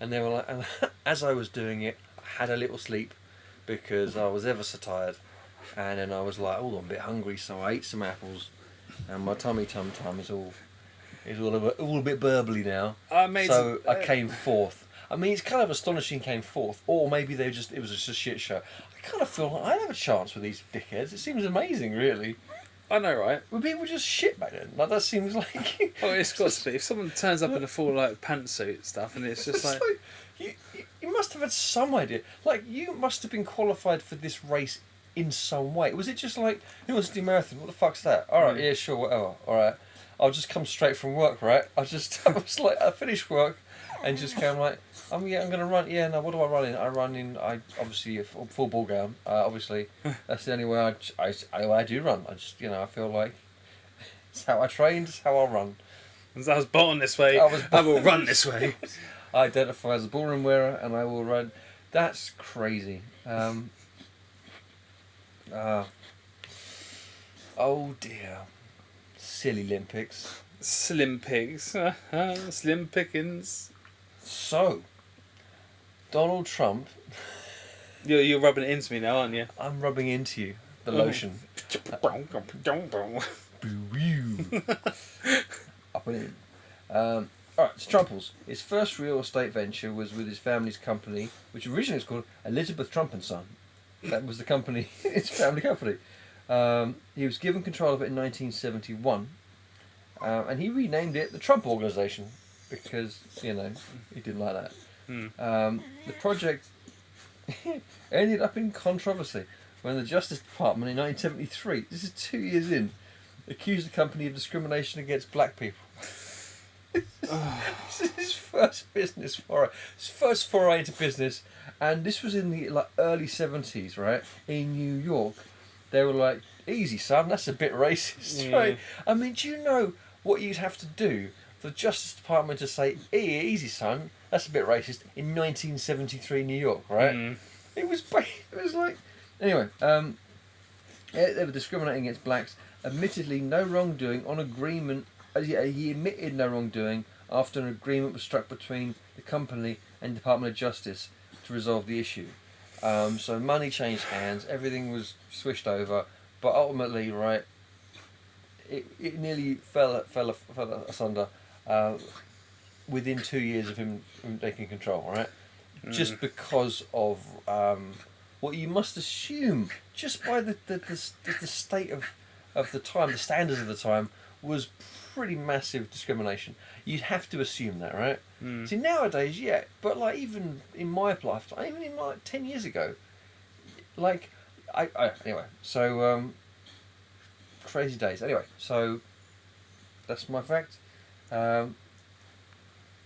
and they were like, and as I was doing it, I had a little sleep because I was ever so tired, and then I was like, oh, I'm a bit hungry, so I ate some apples, and my tummy tum is all a bit burbly now. So I came fourth. I mean, it's kind of astonishing came fourth, or maybe it was just a shit show. I kind of feel like I have a chance with these dickheads. It seems amazing, really. I know, right? Well, people just shit back then. Like, that seems like... Oh, it's got to be. If someone turns up in a full like pantsuit and stuff, and it's just like you must have had some idea. Like, you must have been qualified for this race in some way. Was it just like, who wants to do marathon? What the fuck's that? All right, yeah, sure, whatever. All right, I'll just come straight from work, right? I was like, I finished work and just came like, I'm going to run. Yeah, no, what do I run in? I obviously a full ball gown. Obviously, that's the only way I do run. I just, I feel like it's how I trained, it's how I run. I was born this way. I will run this way. I identify as a ballroom wearer, and I will run. That's crazy. Oh dear, silly Olympics. Slim pigs, slim pickings. So, Donald Trump. You're rubbing it into me now, aren't you? I'm rubbing into you the lotion. Up and in. Alright, so Trumples. His first real estate venture was with his family's company, which originally was called Elizabeth Trump and Son. That was the company, his family company. He was given control of it in 1971, and he renamed it the Trump Organization because, he didn't like that. The project ended up in controversy when the Justice Department in 1973, this is 2 years in, accused the company of discrimination against black people. This is his first foray into business, and this was in the early 70s, right? In New York, they were like, "Easy, son, that's a bit racist," right? I mean, do you know what you'd have to do for the Justice Department to say, "Easy, son, that's a bit racist" in 1973 New York, right? It was like, anyway. They were discriminating against blacks. Admittedly, no wrongdoing on agreement. He admitted no wrongdoing after an agreement was struck between the company and the Department of Justice to resolve the issue. So money changed hands, everything was swished over, but ultimately, right, it nearly fell asunder within 2 years of him taking control, right? Just because of what you must assume, just by the state of the time, the standards of the time, was pretty massive discrimination. You'd have to assume that, right? See, nowadays, yeah, but like even in my lifetime, even in like 10 years ago, like, anyway, so, crazy days. Anyway, so, that's my fact.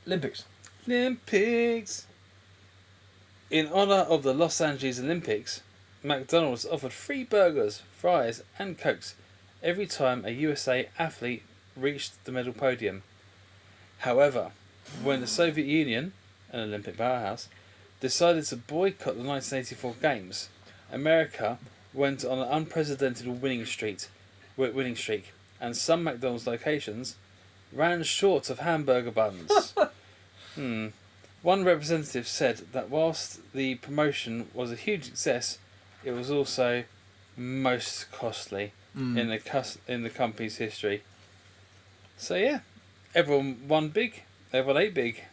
Olympics. Olympics. In honour of the Los Angeles Olympics, McDonald's offered free burgers, fries, and cokes every time a USA athlete reached the medal podium. However, when the Soviet Union, an Olympic powerhouse, decided to boycott the 1984 Games, America went on an unprecedented winning streak, and some McDonald's locations ran short of hamburger buns. One representative said that whilst the promotion was a huge success, it was also most costly in the company's history. So yeah, everyone won big, everyone ate big.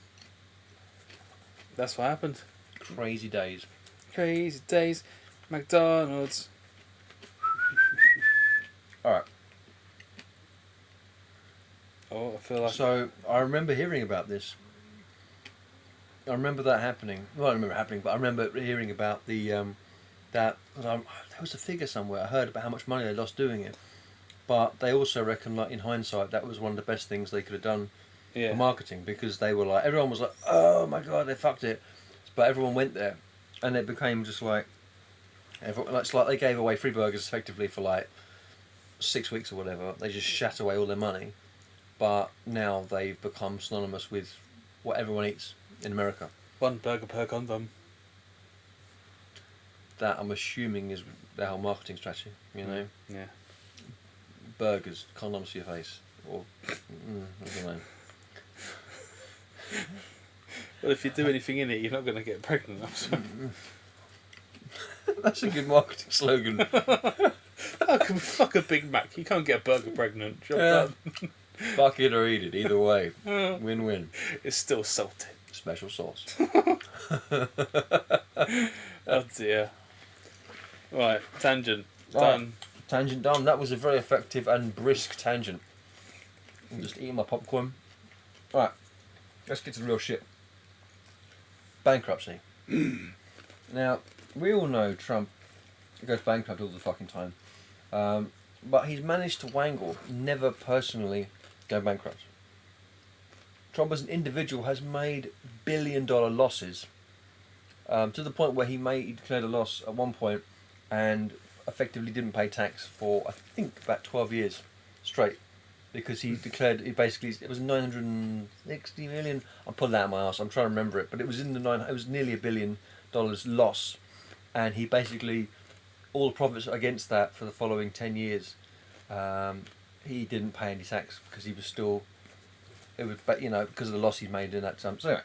That's what happened. Crazy days. Crazy days, McDonald's. Alright. Oh, I feel like... So, I remember hearing about this. I remember that happening. Well, I don't remember it happening, but I remember hearing about the there was a figure somewhere. I heard about how much money they lost doing it, but they also reckon, like in hindsight, that was one of the best things they could have done for marketing, because they were like, everyone was like, oh my god, they fucked it, but everyone went there, and it became just like, it's like they gave away free burgers effectively for like 6 weeks or whatever. They just shat away all their money, but now they've become synonymous with what everyone eats in America. One burger per condom. That, I'm assuming, is their whole marketing strategy, you know? Yeah. Burgers, condoms for your face. Or, I don't know. Well, if you do anything in it, you're not going to get pregnant. That's a good marketing slogan. How can we fuck a Big Mac? You can't get a burger pregnant. Job done. Fuck it or eat it, either way. Win-win. It's still salty. Special sauce. Oh dear. Right, tangent. Done. Tangent done. That was a very effective and brisk tangent. I'm just eating my popcorn. Alright, let's get to the real shit. Bankruptcy. Now, we all know Trump goes bankrupt all the fucking time. But he's managed to never personally go bankrupt. Trump as an individual has made billion-dollar losses, to the point where he declared a loss at one point and effectively didn't pay tax for, I think, about 12 years straight, because he declared it was 960 million. I'm pulling that out of my ass. I'm trying to remember it, but it was it was nearly $1 billion loss, and he basically, all the profits against that for the following 10 years, he didn't pay any tax because he was still, because of the loss he made in that time. So anyway,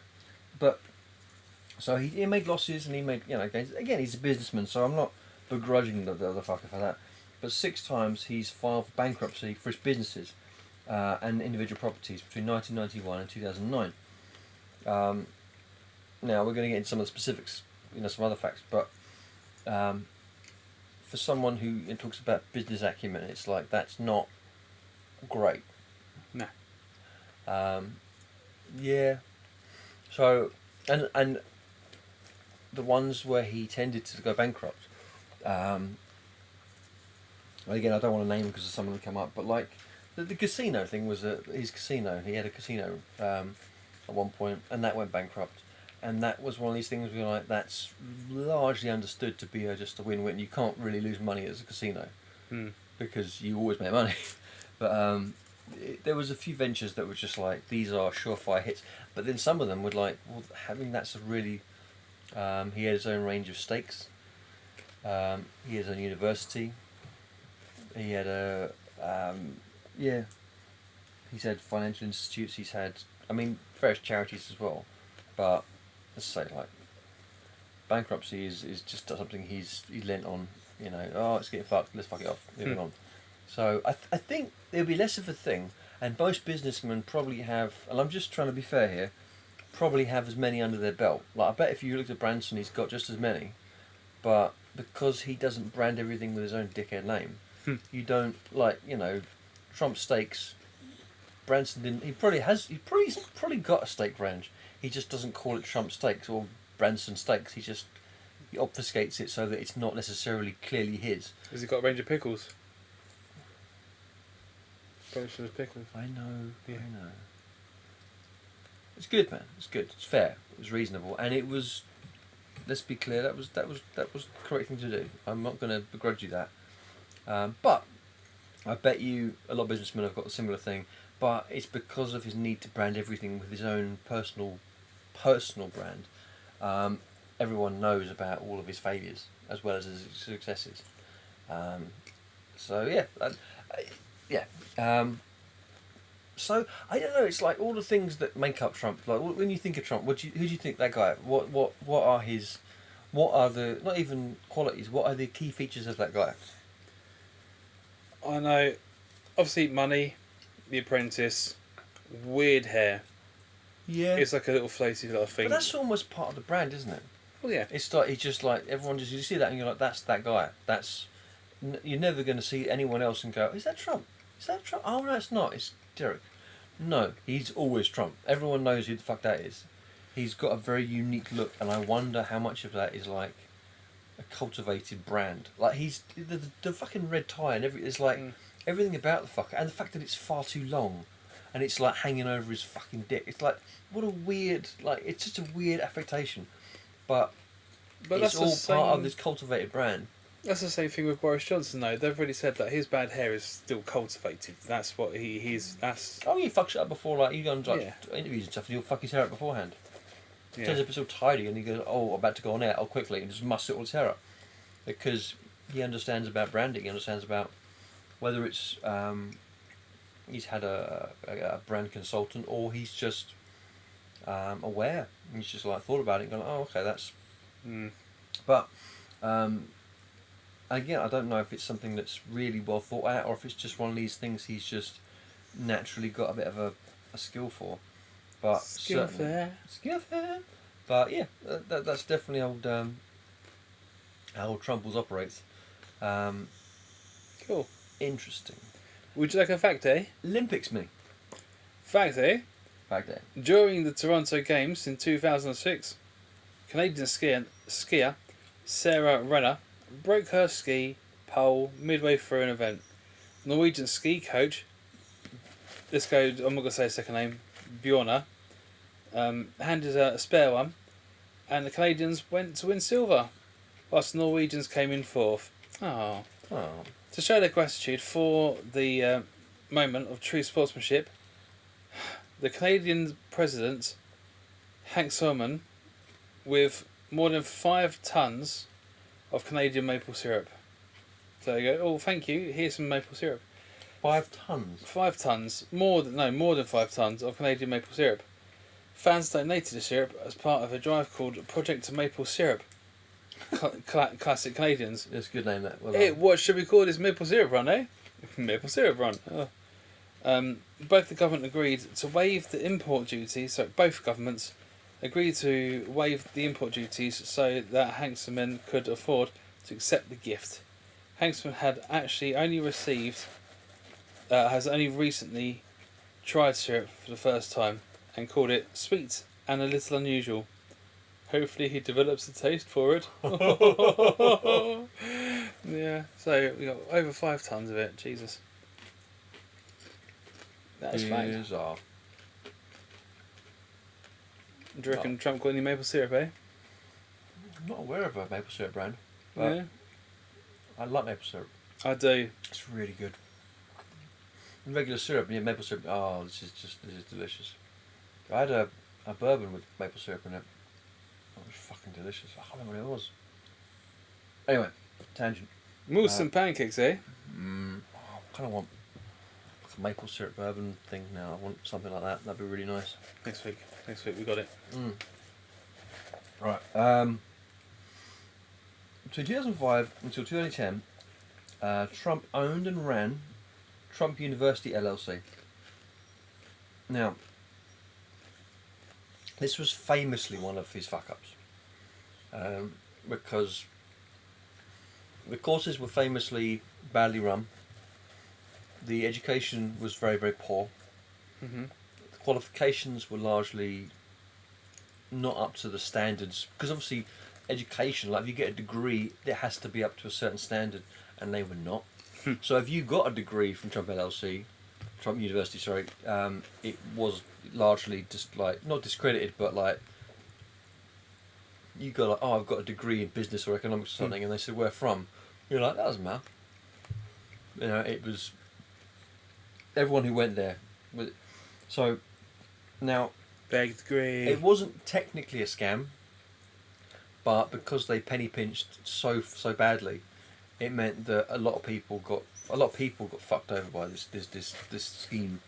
so he made losses and he made gains. Again, he's a businessman, so I'm not begrudging the other fucker for that. But 6 times he's filed for bankruptcy for his businesses and individual properties between 1991 and 2009. Now we're going to get into some of the specifics, some other facts, but for someone who talks about business acumen, it's like that's not great. No. Yeah. So, and the ones where he tended to go bankrupt, again, I don't want to name them because some of them come up, but like the casino thing was his casino. He had a casino at one point, and that went bankrupt. And that was one of these things where like that's largely understood to be just a win-win. You can't really lose money as a casino because you always make money. But there was a few ventures that were just like, these are surefire hits. But then some of them would like, well, that's a really... he had his own range of stakes. He had his own university. He had he's had financial institutes. He's had, various charities as well. But let's say like, bankruptcy is just something he's lent on. It's getting fucked. Let's fuck it off. Moving on. So I think it'll be less of a thing, And most businessmen probably have, and I'm just trying to be fair here, probably have as many under their belt. Like I bet if you look at Branson, he's got just as many, but because he doesn't brand everything with his own dickhead name, you don't like Trump steaks. Branson didn't. He probably has. He's probably got a steak range. He just doesn't call it Trump steaks or Branson steaks. He obfuscates it so that it's not necessarily clearly his. Has he got a range of pickles? Branson's pickles. I know. It's good, man. It's good. It's fair. It was reasonable, and it was. Let's be clear. That was the correct thing to do. I'm not going to begrudge you that. But I bet you a lot of businessmen have got a similar thing. But it's because of his need to brand everything with his own personal brand. Everyone knows about all of his failures as well as his successes. So yeah. So I don't know. It's like all the things that make up Trump. Like when you think of Trump, who do you think that guy? What are the not even qualities? What are the key features of that guy? I know, obviously money, The Apprentice, weird hair. Yeah, It's like a little floaty little thing. but that's almost part of the brand, isn't it? Well, yeah. It's like he's just like everyone just you see that and you're like that's that guy. You're never going to see anyone else and go, is that Trump? Is that Trump? Oh no, it's not. It's Derek. No, he's always Trump. Everyone knows who the fuck that is. He's got a very unique look, and I wonder how much of that is like a cultivated brand. Like he's the fucking red tie and it's like everything about the fucker, and the fact that it's far too long, and it's like hanging over his fucking dick. It's like what a weird it's just a weird affectation, but it's all part of this cultivated brand. That's the same thing with Boris Johnson, though. They've already said that his bad hair is still cultivated. That's what he's. That's. Oh, he fucks it up before, like you go on interviews and stuff, and he'll fuck his hair up beforehand. Yeah. Turns up it's all tidy, and he goes, "Oh, I'm about to go on air. Oh, quickly," and just muss it all his hair up, because he understands about branding. He understands about whether it's he's had a brand consultant or he's just aware. He's just like thought about it and gone, "Oh, okay, that's." But. Again, I don't know if it's something that's really well thought out or if it's just one of these things he's just naturally got a bit of a skill for. But Skill fair. But yeah, that's definitely how old Trumbull's operates. Cool. Interesting. Would you like a fact, eh? Olympics me. Fact, eh? Fact, eh? During the Toronto Games in 2006, Canadian skier Sarah Renner broke her ski pole midway through an event. Norwegian ski coach, I'm not going to say his second name, Bjorna, handed her a spare one, and the Canadians went to win silver, whilst the Norwegians came in fourth. Oh. To show their gratitude for the moment of true sportsmanship, the Canadian president, Hank Solomon, with more than 5 tons of Canadian maple syrup. So you go, oh, thank you, here's some maple syrup. 5 tons? 5 tons. More than 5 tons of Canadian maple syrup. Fans donated the syrup as part of a drive called Project Maple Syrup. Classic Canadians. It's a good name, that. What should we call this maple syrup run, eh? Maple syrup run. Oh. Both the government agreed to waive the import duties, so both governments agreed to waive the import duties so that Hanksman could afford to accept the gift. Hanksman had actually only has only recently tried syrup for the first time and called it sweet and a little unusual. Hopefully he develops a taste for it. Yeah, so we got over 5 tons of it. Jesus. That's fine. Do you reckon Trump got any maple syrup, eh? I'm not aware of a maple syrup brand, but Yeah. I like maple syrup. I do. It's really good. And regular syrup, yeah, maple syrup. Oh, this is delicious. I had a bourbon with maple syrup in it. It was fucking delicious. I can't remember what it was. Anyway, tangent. Mousse and pancakes, eh? I kind of want a maple syrup bourbon thing now. I want something like that. That'd be really nice. Next week we got it. Right. Between 2005 until 2010, Trump owned and ran Trump University LLC. Now, this was famously one of his fuck-ups. Because the courses were famously badly run. The education was very, very poor. Mm-hmm. The qualifications were largely not up to the standards. Because obviously, education, like if you get a degree, it has to be up to a certain standard, and they were not. So if you got a degree from Trump LLC, Trump University, sorry, it was largely just like, not discredited, but like, you go like, oh, I've got a degree in business or economics or something, and they said, where from? You're like, that doesn't matter. You know, it was everyone who went there. So now, Big degree. it wasn't technically a scam, but because they penny pinched so badly, it meant that a lot of people got fucked over by this scheme.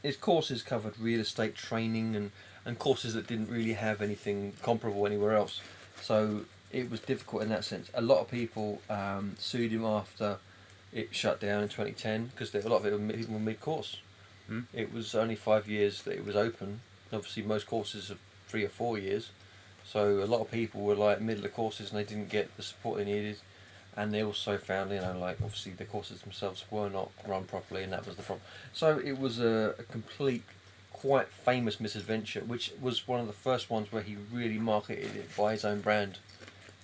His courses covered real estate training and courses that didn't really have anything comparable anywhere else. So it was difficult in that sense. A lot of people sued him after it shut down in 2010 because a lot of it were mid-course. It was only 5 years that it was open. Obviously, most courses are 3 or 4 years. So a lot of people were like middle of courses and they didn't get the support they needed. And they also found, like obviously the courses themselves were not run properly, and that was the problem. So it was a complete, quite famous misadventure, which was one of the first ones where he really marketed it by his own brand.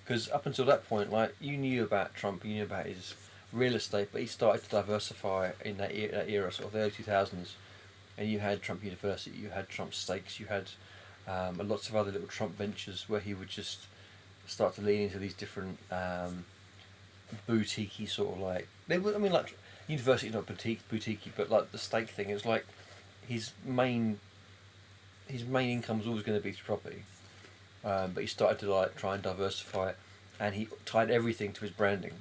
Because up until that point, like, you knew about Trump, you knew about his real estate, but he started to diversify in that era, sort of the early 2000s. And you had Trump University, you had Trump Steaks, you had lots of other little Trump ventures where he would just start to lean into these different boutique-y sort of like, like university, not boutique, but like the steak thing, it was like his main income was always going to be through property, but he started to like try and diversify it, and he tied everything to his branding,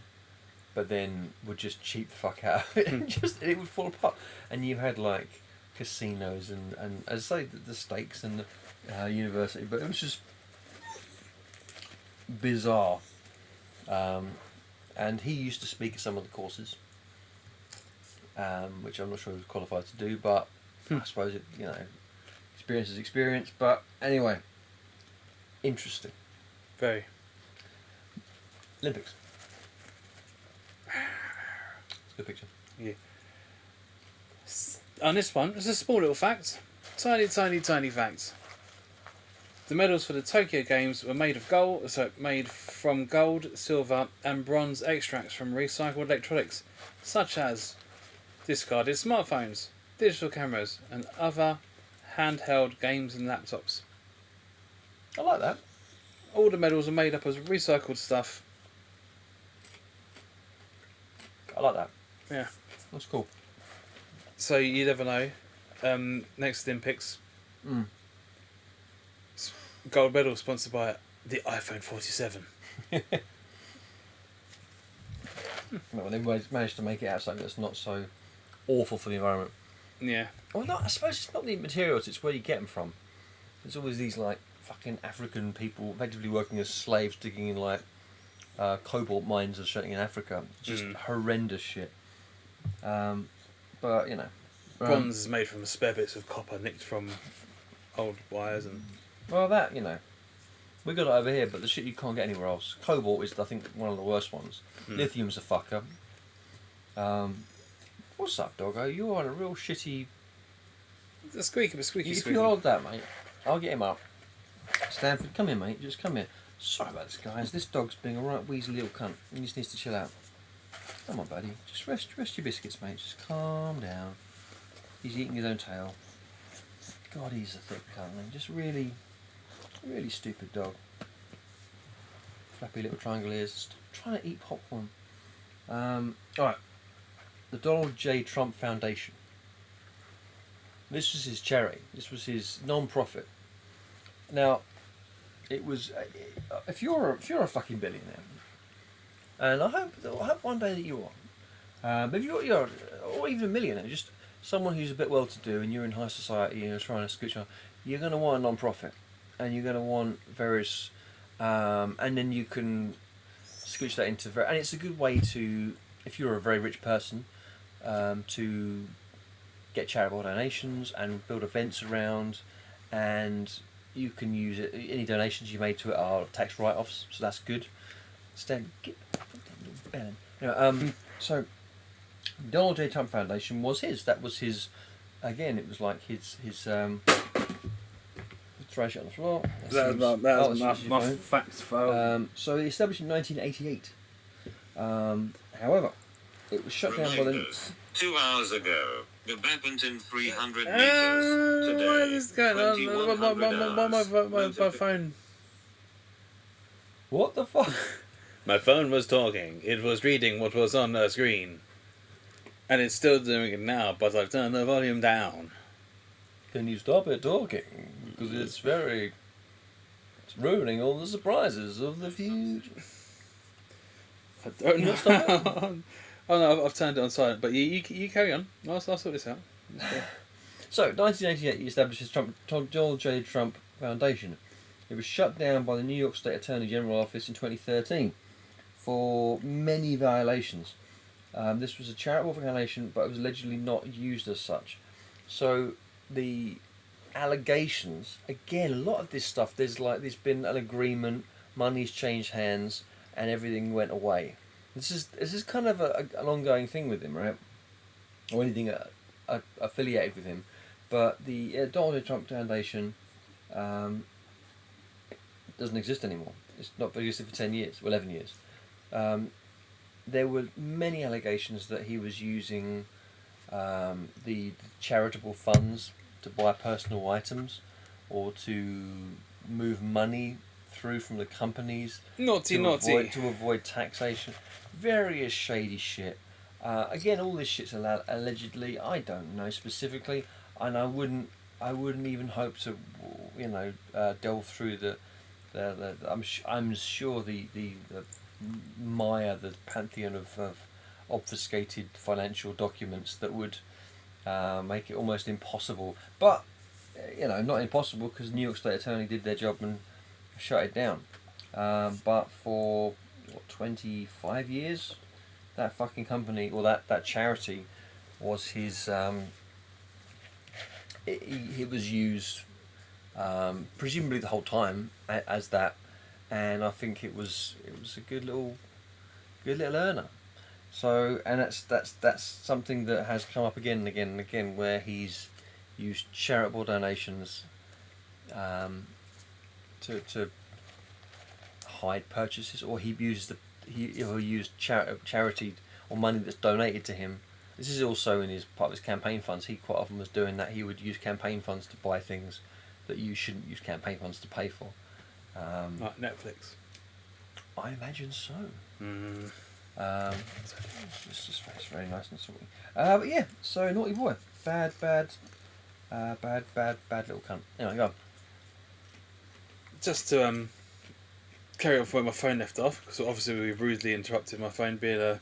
but then would just cheat the fuck out of it, and it would fall apart. And you had like casinos and as I say, the steaks and the university, but it was just bizarre. And he used to speak at some of the courses, which I'm not sure he was qualified to do, but I suppose it, experience is experience. But anyway, interesting. Very. Olympics. It's a good picture. Yeah. On this one, it's a small little fact. Tiny fact. The medals for the Tokyo Games were made from gold, silver, and bronze extracts from recycled electronics, such as discarded smartphones, digital cameras, and other handheld games and laptops. I like that. All the medals are made up of recycled stuff. I like that. Yeah. That's cool. So you never know. Next Olympics. Gold medal sponsored by the iPhone 47. Well, they managed to make it out something that's not so awful for the environment. Yeah. Well, no, I suppose it's not the materials, it's where you get them from. There's always these like fucking African people effectively working as slaves digging in like cobalt mines or something in Africa. Just horrendous shit. But Bronze is made from spare bits of copper nicked from old wires and. Well, that we got it over here, but the shit you can't get anywhere else. Cobalt is, I think, one of the worst ones. Lithium's a fucker. What's up, doggo? You're on a real shitty. The squeaky. If you hold that, mate, I'll get him up. Stanford, come here, mate. Just come here. Sorry about this, guys. This dog's being a right wheezy little cunt. He just needs to chill out. Come on, buddy. Just rest your biscuits, mate. Just calm down. He's eating his own tail. God, he's a thick cunt, man. Just really stupid dog. Flappy little triangle ears. Stop trying to eat popcorn. Alright. The Donald J. Trump Foundation. This was his charity. This was his non-profit. Now, it was if you're a fucking billionaire, and I hope one day that you are. But if you're or even a millionaire, just someone who's a bit well-to-do, and you're in high society and you're trying to scooch on, you're going to want a non-profit, and you're going to want various, and then you can scooch that into and it's a good way to, if you're a very rich person, to get charitable donations and build events around, and you can use it. Any donations you made to it are tax write-offs, so that's good. Stan, get that little bell in. Anyway, so Donald J. Trump Foundation was his. That was his. Again, it was like his. Throw shit on the floor. That was my facts file. So it established in 1988. However, it was shut down by the. 2 hours ago, the happened in 300 meters. Today, What is going on? 2100 My phone. What the fuck? My phone was talking. It was reading what was on the screen. And it's still doing it now, but I've turned the volume down. Can you stop it talking? Because it's ruining all the surprises of the future. I don't Can know. you stop it? Oh no, I've turned it on silent. But you carry on. I'll sort this out. So, 1988, he established his Donald J. Trump Foundation. It was shut down by the New York State Attorney General Office in 2013 for many violations. This was a charitable foundation, but it was allegedly not used as such. So, the allegations, again, a lot of this stuff, there's been an agreement, money's changed hands, and everything went away. This is kind of an ongoing thing with him, right? Or anything affiliated with him. But the Donald J. Trump Foundation doesn't exist anymore. It's not existed for 10 years, 11 years. There were many allegations that he was using the charitable funds to buy personal items or to move money through from the companies to avoid taxation. Various shady shit. Again, all this shit's allegedly. I don't know specifically, and I wouldn't even hope to, delve through the I'm sure the mire, the pantheon of obfuscated financial documents that would make it almost impossible. But not impossible, because New York State Attorney did their job and shut it down. But for 25 years, that fucking company, or that charity, was his. It was used presumably the whole time as that, and I think it was a good little earner. So, and that's something that has come up again and again and again, where he's used charitable donations to hide purchases, or he used charity or money that's donated to him. This is also in his part of his campaign funds. He quite often was doing that. He would use campaign funds to buy things that you shouldn't use campaign funds to pay for. Like Netflix. I imagine so. It's very nice and salty. But yeah, so naughty boy, bad little cunt. Anyway, go on. Just to carry on from where my phone left off, because obviously we rudely interrupted my phone being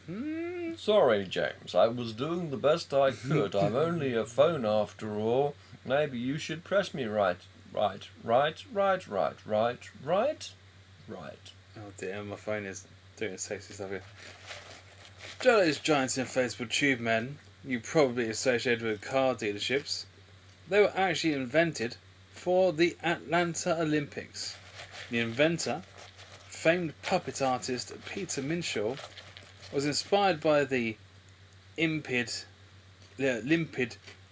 Sorry, James. I was doing the best I could. I'm only a phone after all. Maybe you should press me right. Oh dear, my phone is doing sexy stuff here. Jello's giants and inflatable tube men, you probably associated with car dealerships, they were actually invented for the Atlanta Olympics. The inventor, famed puppet artist Peter Minshaw, was inspired by the limpid,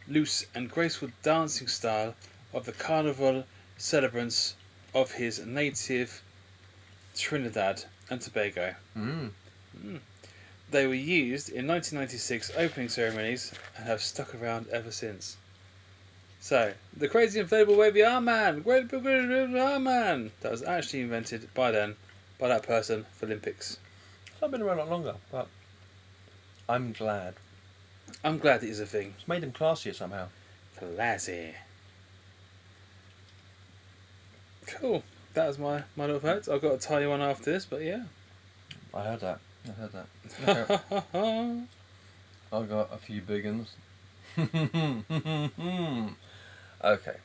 loose and graceful dancing style of the carnival celebrants of his native Trinidad and Tobago. They were used in 1996 opening ceremonies and have stuck around ever since. So, the crazy inflatable wavy arm man, great arm man, that was actually invented by that person for Olympics. I've been around a lot longer, but I'm glad. I'm glad it is a thing. It's made them classier somehow. Classy. Cool. That was my little facts. I've got a tiny one after this, but yeah. I heard that. Okay. I've got a few big ones. Okay.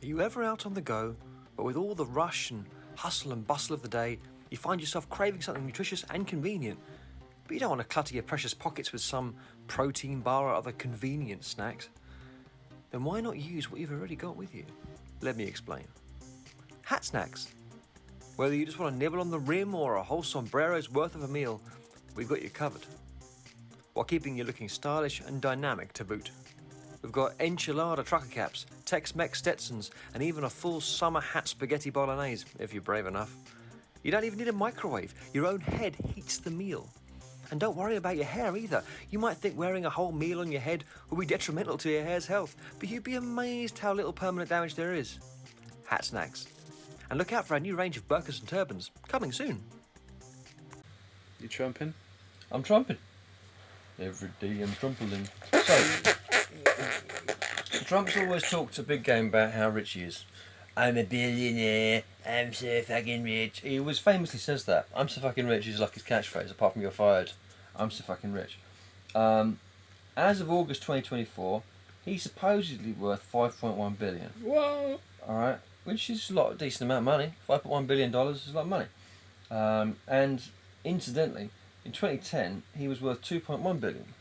Are you ever out on the go, but with all the rush and hustle and bustle of the day, you find yourself craving something nutritious and convenient, but but you don't want to clutter your precious pockets with some protein bar or other convenient snacks. Then why not use what you've already got with you? Let me explain. Hat snacks. Whether you just want to nibble on the rim or a whole sombrero's worth of a meal, we've got you covered, while keeping you looking stylish and dynamic to boot. We've got enchilada trucker caps, Tex-Mex Stetsons, and even a full summer hat spaghetti bolognese, if you're brave enough. You don't even need a microwave. Your own head heats the meal. And don't worry about your hair either. You might think wearing a whole meal on your head will be detrimental to your hair's health, but you'd be amazed how little permanent damage there is. Hat snacks. And look out for our new range of burkas and turbans, coming soon. You trumping? I'm trumping. Every day I'm trumpling. So, Trump's always talked a big game about how rich he is. I'm a billionaire, I'm so fucking rich. He always famously says that. I'm so fucking rich is like his catchphrase, apart from you're fired. I'm so fucking rich. As of August 2024, he's supposedly worth 5.1 billion. Whoa! Alright, which is a decent amount of money. $5.1 billion is a lot of money. And incidentally, in 2010, he was worth 2.1 billion.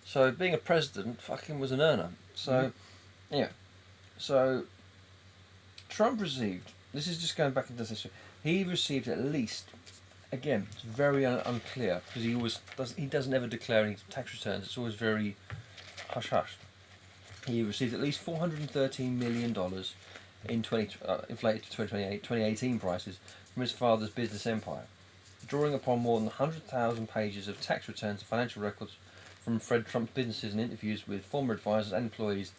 So being a president fucking was an earner. So, yeah. So, Trump received, this is just going back into this issue, he received at least, again, it's very unclear, because he doesn't ever declare any tax returns, it's always very hush-hush. He received at least $413 million in inflated to 2018 prices from his father's business empire, drawing upon more than 100,000 pages of tax returns and financial records from Fred Trump's businesses and interviews with former advisors and employees.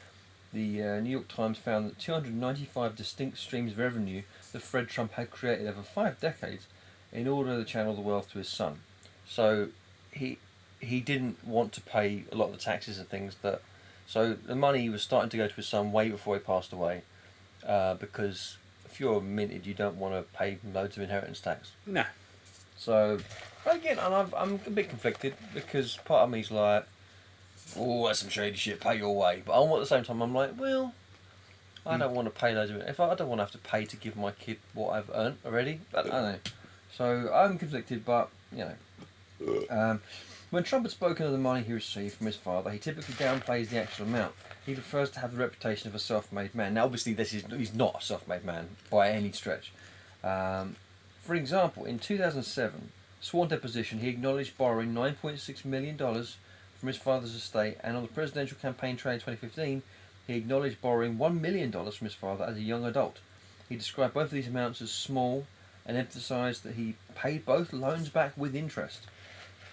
The New York Times found that 295 distinct streams of revenue that Fred Trump had created over 5 decades in order to channel the wealth to his son. So he didn't want to pay a lot of the taxes and things that... So the money was starting to go to his son way before he passed away, because if you're minted, you don't want to pay loads of inheritance tax. No. So, again, and I'm a bit conflicted, because part of me's like, oh, that's some shady shit, pay your way. But at the same time, I'm like, well, I don't want to pay loads of it. I don't want to have to pay to give my kid what I've earned already. I don't know. So I'm conflicted, but, you know. When Trump had spoken of the money he received from his father, he typically downplays the actual amount. He prefers to have the reputation of a self-made man. Now, obviously, he's not a self-made man by any stretch. For example, in 2007, sworn deposition, he acknowledged borrowing $9.6 million from his father's estate, and on the presidential campaign trail in 2015, he acknowledged borrowing $1 million from his father as a young adult. He described both of these amounts as small and emphasised that he paid both loans back with interest.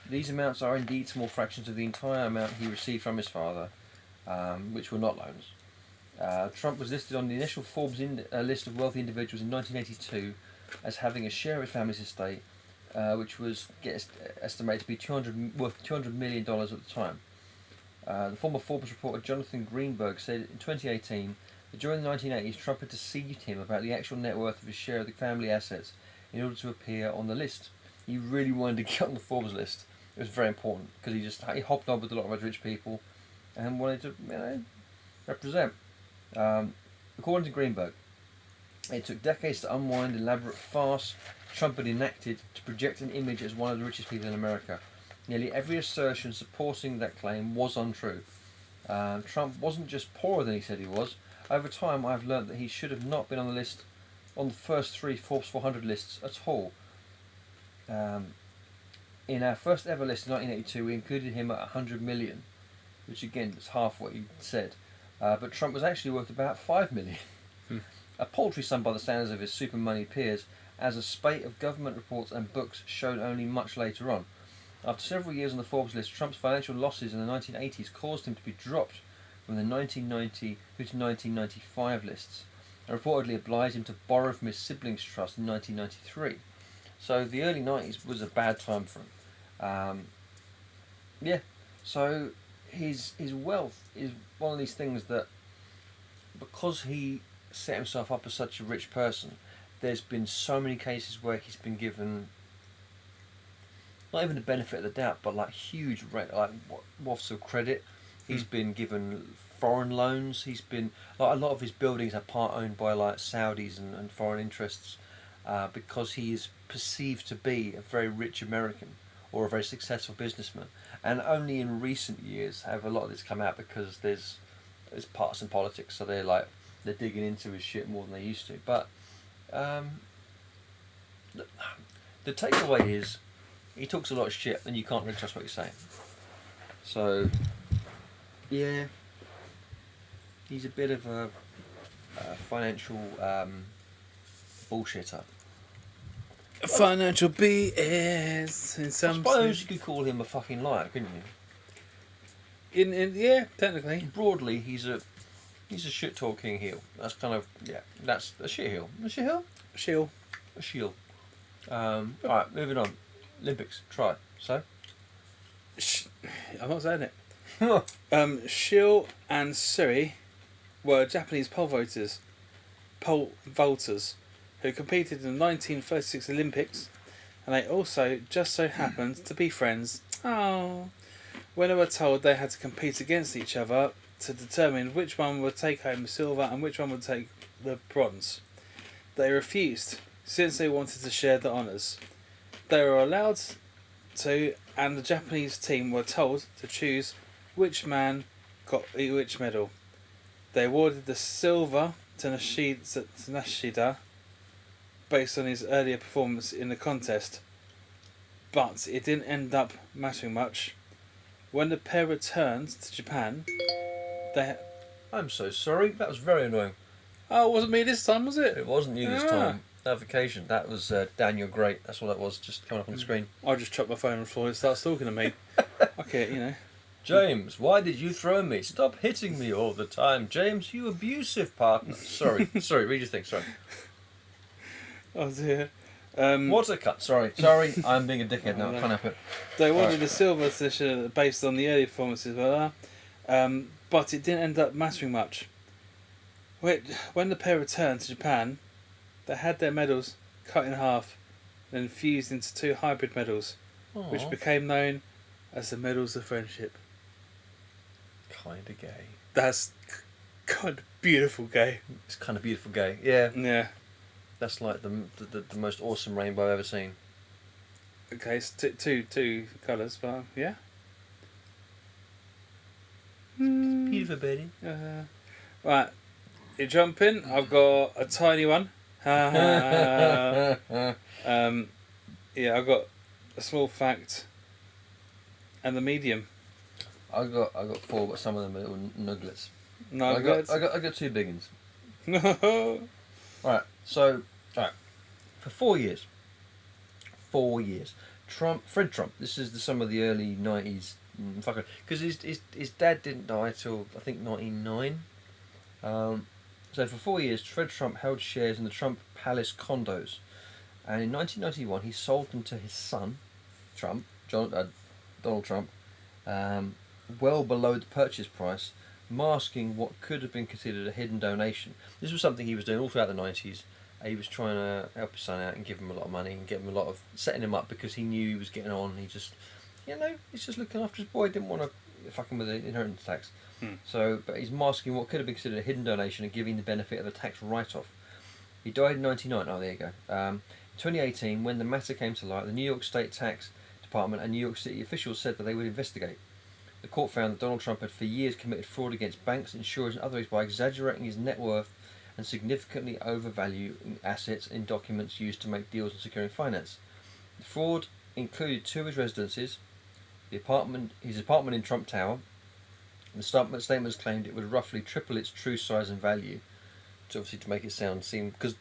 These amounts are indeed small fractions of the entire amount he received from his father, which were not loans. Trump was listed on the initial Forbes list of wealthy individuals in 1982 as having a share of his family's estate, which was estimated to be worth $200 million at the time. The former Forbes reporter Jonathan Greenberg said in 2018 that during the 1980s Trump had deceived him about the actual net worth of his share of the family assets in order to appear on the list. He really wanted to get on the Forbes list. It was very important because he hopped on with a lot of rich people and wanted to represent. According to Greenberg, it took decades to unwind the elaborate farce Trump had enacted to project an image as one of the richest people in America. Nearly every assertion supporting that claim was untrue. Trump wasn't just poorer than he said he was. Over time, I've learnt that he should have not been on the first 3 Forbes 400 lists at all. In our first ever list in 1982, we included him at 100 million, which again is half what he said. But Trump was actually worth about 5 million. A paltry sum by the standards of his super money peers, as a spate of government reports and books showed only much later on. After several years on the Forbes list, Trump's financial losses in the 1980s caused him to be dropped from the 1990 through to 1995 lists, and reportedly obliged him to borrow from his siblings' trust in 1993. So the early 90s was a bad time for him. So his wealth is one of these things that, because he set himself up as such a rich person, there's been so many cases where he's been given not even the benefit of the doubt, but like huge wafts of credit. He's been given foreign loans. He's been a lot of his buildings are part owned by like Saudis and foreign interests, because he is perceived to be a very rich American, or a very successful businessman. And only in recent years have a lot of this come out because there's partisan politics, so they're digging into his shit more than they used to. But the takeaway is he talks a lot of shit and you can't really trust what he's saying. So yeah, he's a bit of a financial bullshitter. Financial BS in I some suppose sense. you could call him a fucking liar, couldn't you? Yeah, technically. Broadly, he's a shit talking heel. That's kind of that's a shit heel. A shit heel? Shield. A shield. Alright, moving on. Olympics, try. So? I'm not saying it. Shield and Suri were Japanese pole vaulters who competed in the 1936 Olympics, and they also just so happened to be friends. Oh, when they were told they had to compete against each other to determine which one would take home the silver and which one would take the bronze, they refused since they wanted to share the honours. They were allowed to, and the Japanese team were told to choose which man got which medal. They awarded the silver to Nishida based on his earlier performance in the contest, but it didn't end up mattering much. When the pair returned to Japan, they... I'm so sorry, that was very annoying. Oh, it wasn't me this time, was it? It wasn't you this Ah. time. Notification. That was Daniel Great. That's all that was, just coming up on the screen. I just chucked my phone on the floor and starts talking to me. Okay, you know. James, why did you throw me? Stop hitting me all the time. James, you abusive partner. Sorry, read your thing, sorry. Oh dear. What's a cut? Sorry, I'm being a dickhead now, I can't help it. They wanted Right. the silver position based on the early performances, but it didn't end up mattering much. When the pair returned to Japan, they had their medals cut in half, then fused into two hybrid medals, which Aw. became known as the Medals of Friendship. Kinda gay. That's kind of beautiful, gay. It's kind of beautiful gay. Yeah, Yeah. that's like the most awesome rainbow I've ever seen. Okay, it's two colours, but yeah. Beautiful, Betty. Right, you jump in. I've got a tiny one. Yeah, I've got a small fact and the medium. I got 4, but some of them are little nuglets. No, I got 2 big ones. No. Right, so for 4 years, Fred Trump. This is some of the early '90s fucker, because his dad didn't die till I think '99. So for 4 years, Fred Trump held shares in the Trump Palace condos, and in 1991 he sold them to his son, Donald Trump, well below the purchase price, masking what could have been considered a hidden donation. This was something he was doing all throughout the 90s. He was trying to help his son out and give him a lot of money and give him a lot of setting him up because he knew he was getting on. He just, he's just looking after his boy. Didn't want to fuck him with the inheritance tax. So, but he's masking what could have been considered a hidden donation and giving the benefit of a tax write-off. He died in '99. Oh, there you go. In 2018, when the matter came to light, the New York State Tax Department and New York City officials said that they would investigate. The court found that Donald Trump had for years committed fraud against banks, insurers and others by exaggerating his net worth and significantly overvaluing assets in documents used to make deals and securing finance. The fraud included 2 of his residences, his apartment in Trump Tower. The statements claimed it would roughly triple its true size and value, to make it seem because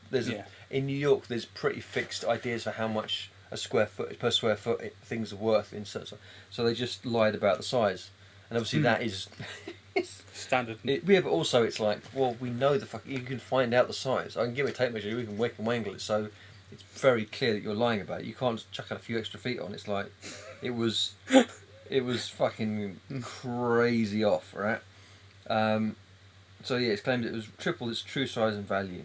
in New York there's pretty fixed ideas for how much per square foot things are worth in such. So they just lied about the size, and obviously that is Standard. but also it's like, well, we know you can find out the size. I can give it a tape measure, we can wick and wangle it, so it's very clear that you're lying about it. You can't just chuck a few extra feet on. It's like it was fucking crazy off, right? So yeah, it's claimed it was triple its true size and value.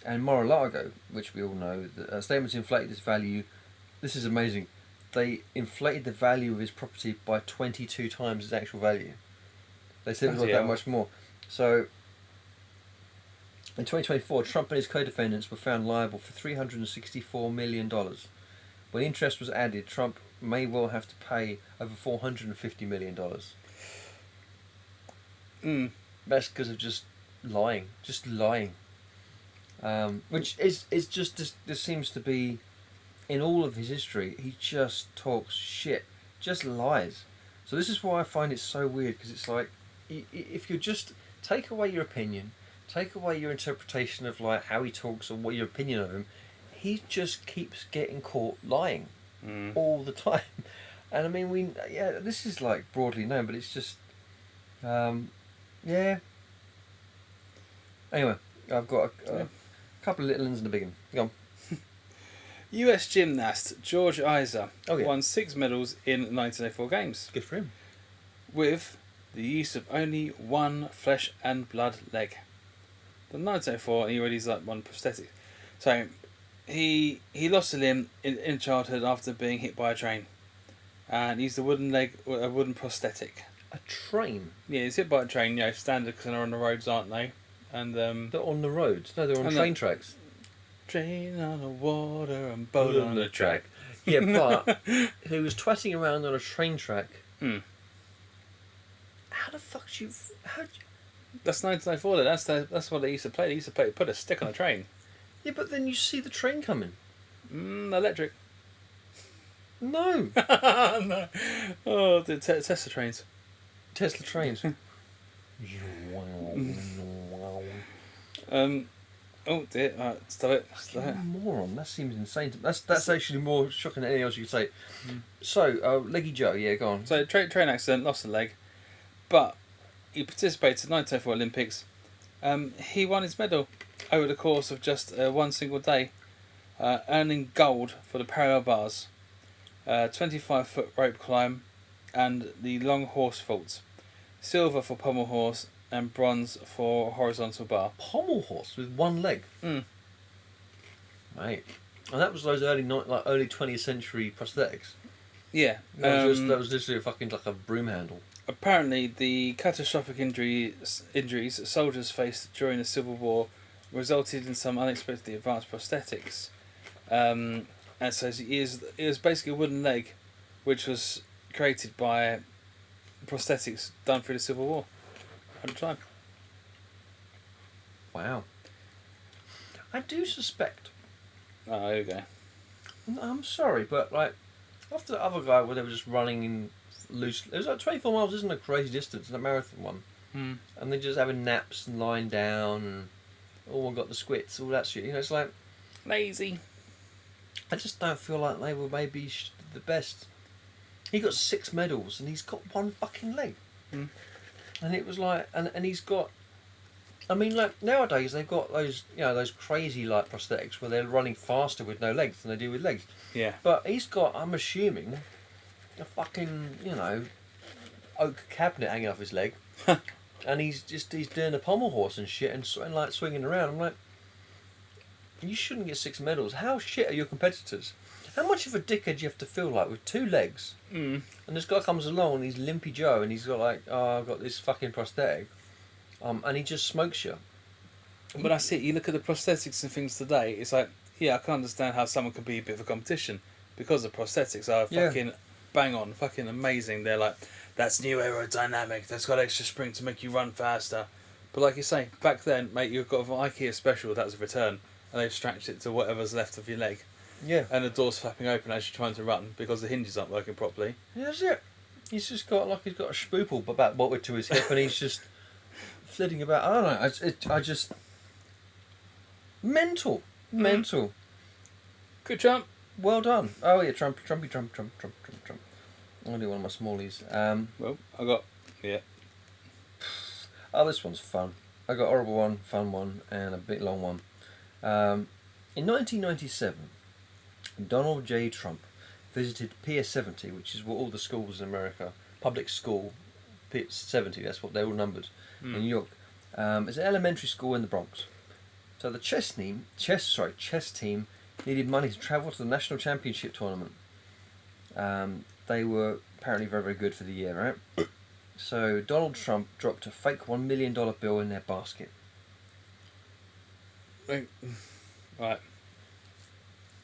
And Mar-a-Lago, which we all know, the statements inflated its value. This is amazing. They inflated the value of his property by 22 times its actual value. They said it was that much more. So in 2024, Trump and his co-defendants were found liable for $364 million. When interest was added, Trump may well have to pay over $450 million. That's because of just lying. Which is just there seems to be, in all of his history, he just talks shit, just lies. So this is why I find it so weird, because it's like, if you just take away your opinion, take away your interpretation of like how he talks or what your opinion of him, he just keeps getting caught lying all the time. And I mean, this is like broadly known, but it's just, yeah. Anyway, I've got a couple of little ones and a big one. Go on. US gymnast George Iser Oh, yeah. won 6 medals in 1904 games Good for him. with the use of only one flesh and blood leg. The 1904, he already like one prosthetic. So he lost a limb in childhood after being hit by a train, and he used a wooden prosthetic. A train? Yeah, he's hit by a train. You know, standard because they're on the roads, aren't they? And They're on the roads. No, they're on train tracks. Train on the water and boat on the track. Yeah, but he was twatting around on a train track. How the fuck do you? That's 1904. Then. That's what they used to play. They used to put a stick on a train. Yeah, but then you see the train coming. Electric. No. No. Oh, the Tesla trains. Tesla trains. Oh dear. Stop it. You're a moron. That seems insane. That's actually more shocking than anything else you could say. So, Leggy Joe, yeah, go on. So train accident, lost a leg, but he participated in the 1904 Olympics. He won his medal over the course of just one single day, earning gold for the parallel bars, 25-foot rope climb, and the long horse vault, silver for pommel horse, and bronze for horizontal bar. Pommel horse with one leg. Mate, and that was those early 20th century prosthetics. Yeah, That was literally fucking like a broom handle. Apparently, the catastrophic injuries soldiers faced during the Civil War resulted in some unexpectedly advanced prosthetics. And so it was basically a wooden leg, which was created by prosthetics done through the Civil War at the time. Wow. I do suspect. Oh, there you go. I'm sorry, but like after the other guy where they were just running in loose, it was like 24 miles isn't a crazy distance in a marathon one, and they're just having naps and lying down and all got the squits, all that shit. You know, it's like Lazy. I just don't feel like they were maybe the best. He got 6 medals and he's got one fucking leg, and it was like, and he's got. I mean, like nowadays they've got those, those crazy like prosthetics where they're running faster with no legs than they do with legs. Yeah. But he's got, I'm assuming, a fucking, oak cabinet hanging off his leg, and he's doing a pommel horse and shit and like swinging around. I'm like, you shouldn't get 6 medals. How shit are your competitors? How much of a dickhead do you have to feel like with 2 legs? And this guy comes along and he's Limpy Joe and he's got like, oh, I've got this fucking prosthetic. And he just smokes you. But that's it. You look at the prosthetics and things today. It's like, yeah, I can understand how someone could be a bit of a competition because the prosthetics are fucking bang on, fucking amazing. They're like, that's new aerodynamic. That's got extra spring to make you run faster. But like you say, back then, mate, you've got an IKEA special that was a return, and they've strapped it to whatever's left of your leg. Yeah. And the door's flapping open as you're trying to run because the hinges aren't working properly. Yeah, that's it. He's just got he's got a spoople about bolted to his hip, and he's just flitting about. I don't know. I just mental. Good Trump. Well done. Oh yeah, Trump. I'll do one of my smallies. Well, Oh, this one's fun. I got a horrible one, fun one, and a bit long one. In 1997, Donald J. Trump visited Pier 70, which is what all the schools in America, public school, Pier 70. That's what they're all numbered in New York. It's an elementary school in the Bronx. So the chess team needed money to travel to the national championship tournament. They were apparently very, very good for the year, right? So Donald Trump dropped a fake $1 million bill in their basket. Right.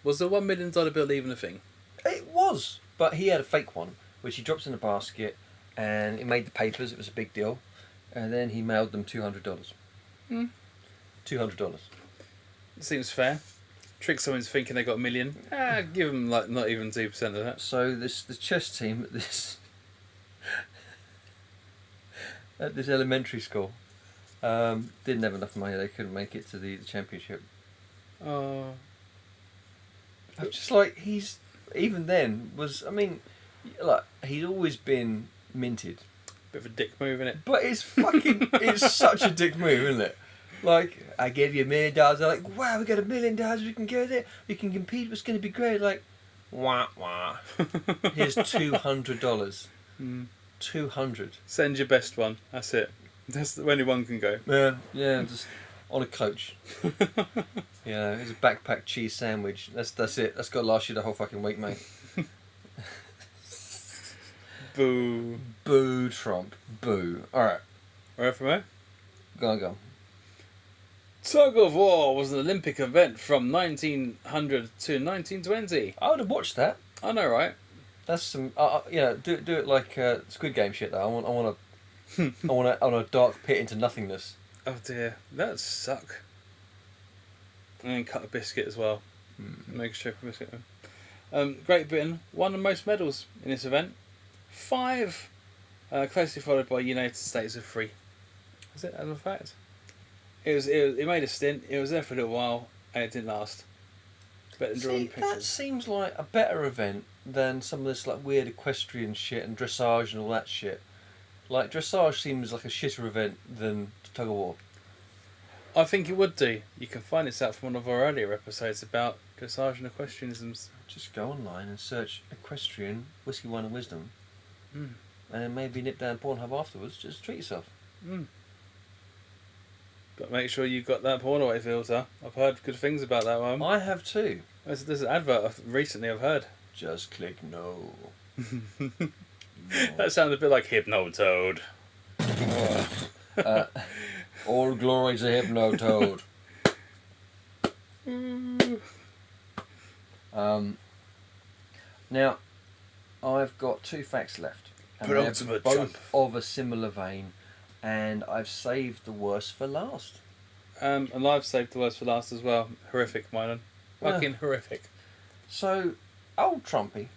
Was the $1 million bill even a thing? It was, but he had a fake one, which he dropped in a basket, and it made the papers. It was a big deal, and then he mailed them $200. $200. Seems fair. Trick someone into thinking they got a million. Give them like not even 2% of that. So the chess team at this at this elementary school didn't have enough money. They couldn't make it to the championship. Oh, I'm just like, he's even then was. I mean, like, he's always been minted, bit of a dick move, innit? but it's fucking it's such a dick move, isn't it? Like, I gave you $1 million. They're like, wow, we got $1 million. We can go there. We can compete. It's going to be great. Like, wah wah. Here's $200. 200. Send your best one. That's it. That's the only one can go. Yeah, just on a coach. Yeah, it's a backpack cheese sandwich. That's it. That's got to last you the whole fucking week, mate. Boo. Boo, Trump. Boo. All right, Right for me? go. Tug of War was an Olympic event from 1900 to 1920. I would have watched that. I know, right? That's some. Do it like Squid Game shit though. I want a dark pit into nothingness. Oh dear, that'd suck. And then cut a biscuit as well. Make a strip of biscuit. Great Britain won the most medals in this event. 5. Closely followed by United States with 3. Is it as a fact? It made a stint. It was there for a little while, and it didn't last. Better than drawing That pictures. seems like a better event than some of this like weird equestrian shit and dressage and all that shit. Like, dressage seems like a shitter event than tug of war. I think it would do. You can find this out from one of our earlier episodes about dressage and equestrianisms. Just go online and search equestrian whiskey, wine and wisdom, Mm. and then maybe nip down Pornhub afterwards. Just treat yourself. But make sure you've got that porn away filter. I've heard good things about that one. I have too. There's an advert recently I've heard. Just click no. That sounded a bit like Hypnotoad. All glory to Hypnotoad. Now, I've got 2 facts left. And they're Penultimate both jump. of a similar vein, and I've saved the worst for last. And I've saved the worst for last as well. Horrific, Mylan. Fucking horrific. So, old Trumpy,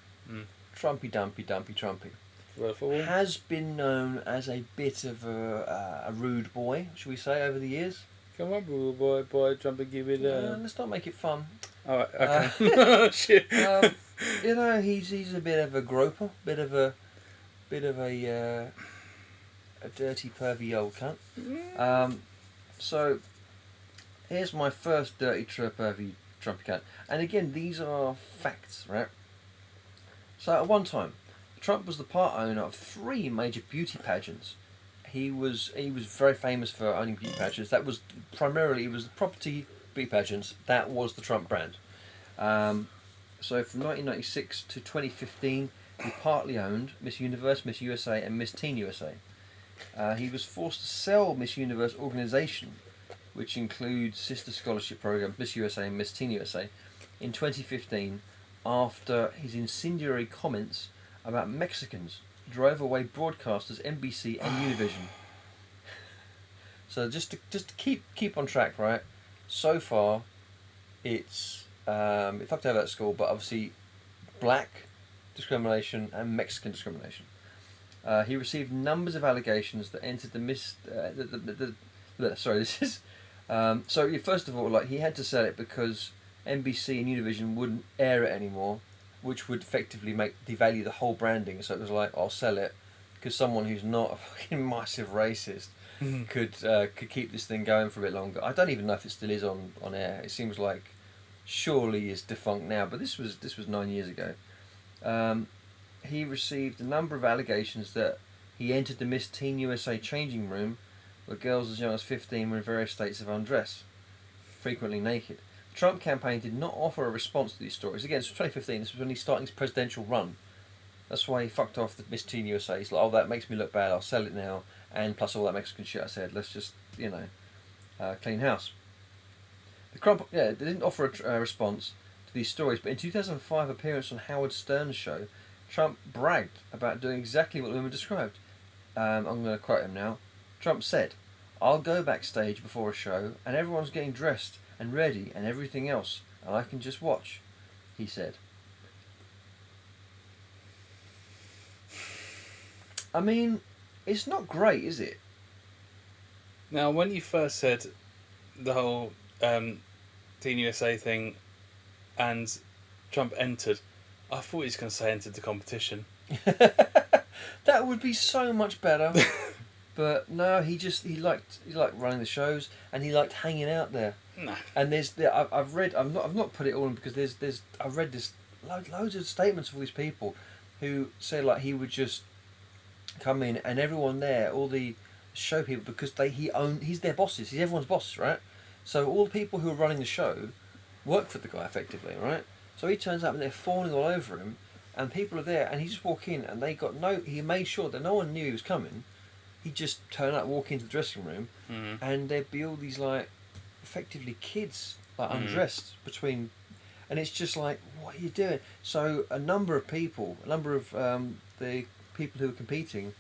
Trumpy Trumpy, has been known as a bit of a rude boy, shall we say, over the years. Come on, boy, jump and give it Let's not make it fun. Alright, okay. Shit. He's a bit of a groper, bit of a dirty, pervy old cunt. So here's my first dirty, pervy, Trumpy cunt. And again, these are facts, right? So at one time, Trump was the part owner of 3 major beauty pageants. He was very famous for owning beauty pageants. That was primarily, it was the property beauty pageants. That was the Trump brand. So from 1996 to 2015, he partly owned Miss Universe, Miss USA, and Miss Teen USA. He was forced to sell Miss Universe organisation, which includes sister scholarship programs Miss USA and Miss Teen USA, in 2015, after his incendiary comments about Mexicans drove away broadcasters NBC and Univision. So just to keep on track, right? So far, it's it fucked over at school, but obviously black discrimination and Mexican discrimination. He received numbers of allegations that entered first of all, like, he had to sell it because NBC and Univision wouldn't air it anymore, which would effectively devalue the whole branding. So it was like, I'll sell it because someone who's not a fucking massive racist could keep this thing going for a bit longer. I don't even know if it still is on air. It seems like surely it's defunct now, but this was 9 years ago. He received a number of allegations that he entered the Miss Teen USA changing room where girls as young as 15 were in various states of undress, frequently naked. The Trump campaign did not offer a response to these stories. Again, this was 2015, this was when he started his presidential run. That's why he fucked off the Miss Teen USA. He's like, oh, that makes me look bad, I'll sell it now, and plus all that Mexican shit I said, let's just, clean house. They didn't offer a response to these stories, but in 2005 appearance on Howard Stern's show, Trump bragged about doing exactly what the women described. I'm going to quote him now. Trump said, "I'll go backstage before a show and everyone's getting dressed and ready and everything else, and I can just watch," he said. I mean, it's not great, is it? Now, when you first said the whole Team USA thing and Trump entered, I thought he was going to say entered the competition. That would be so much better. But no, he liked running the shows and he liked hanging out there. Nah. And I've not put it all in because I've read this loads of statements of all these people who say like he would just come in and everyone there, all the show people, because he's their bosses, he's everyone's boss, right? So all the people who are running the show work for the guy effectively, right? So he turns up and they're fawning all over him, and people are there, and he just walk in and he made sure that no one knew he was coming. He'd just turn up, walk into the dressing room, and there'd be all these like effectively kids like undressed between, and it's just like, what are you doing? So a number of the people who were competing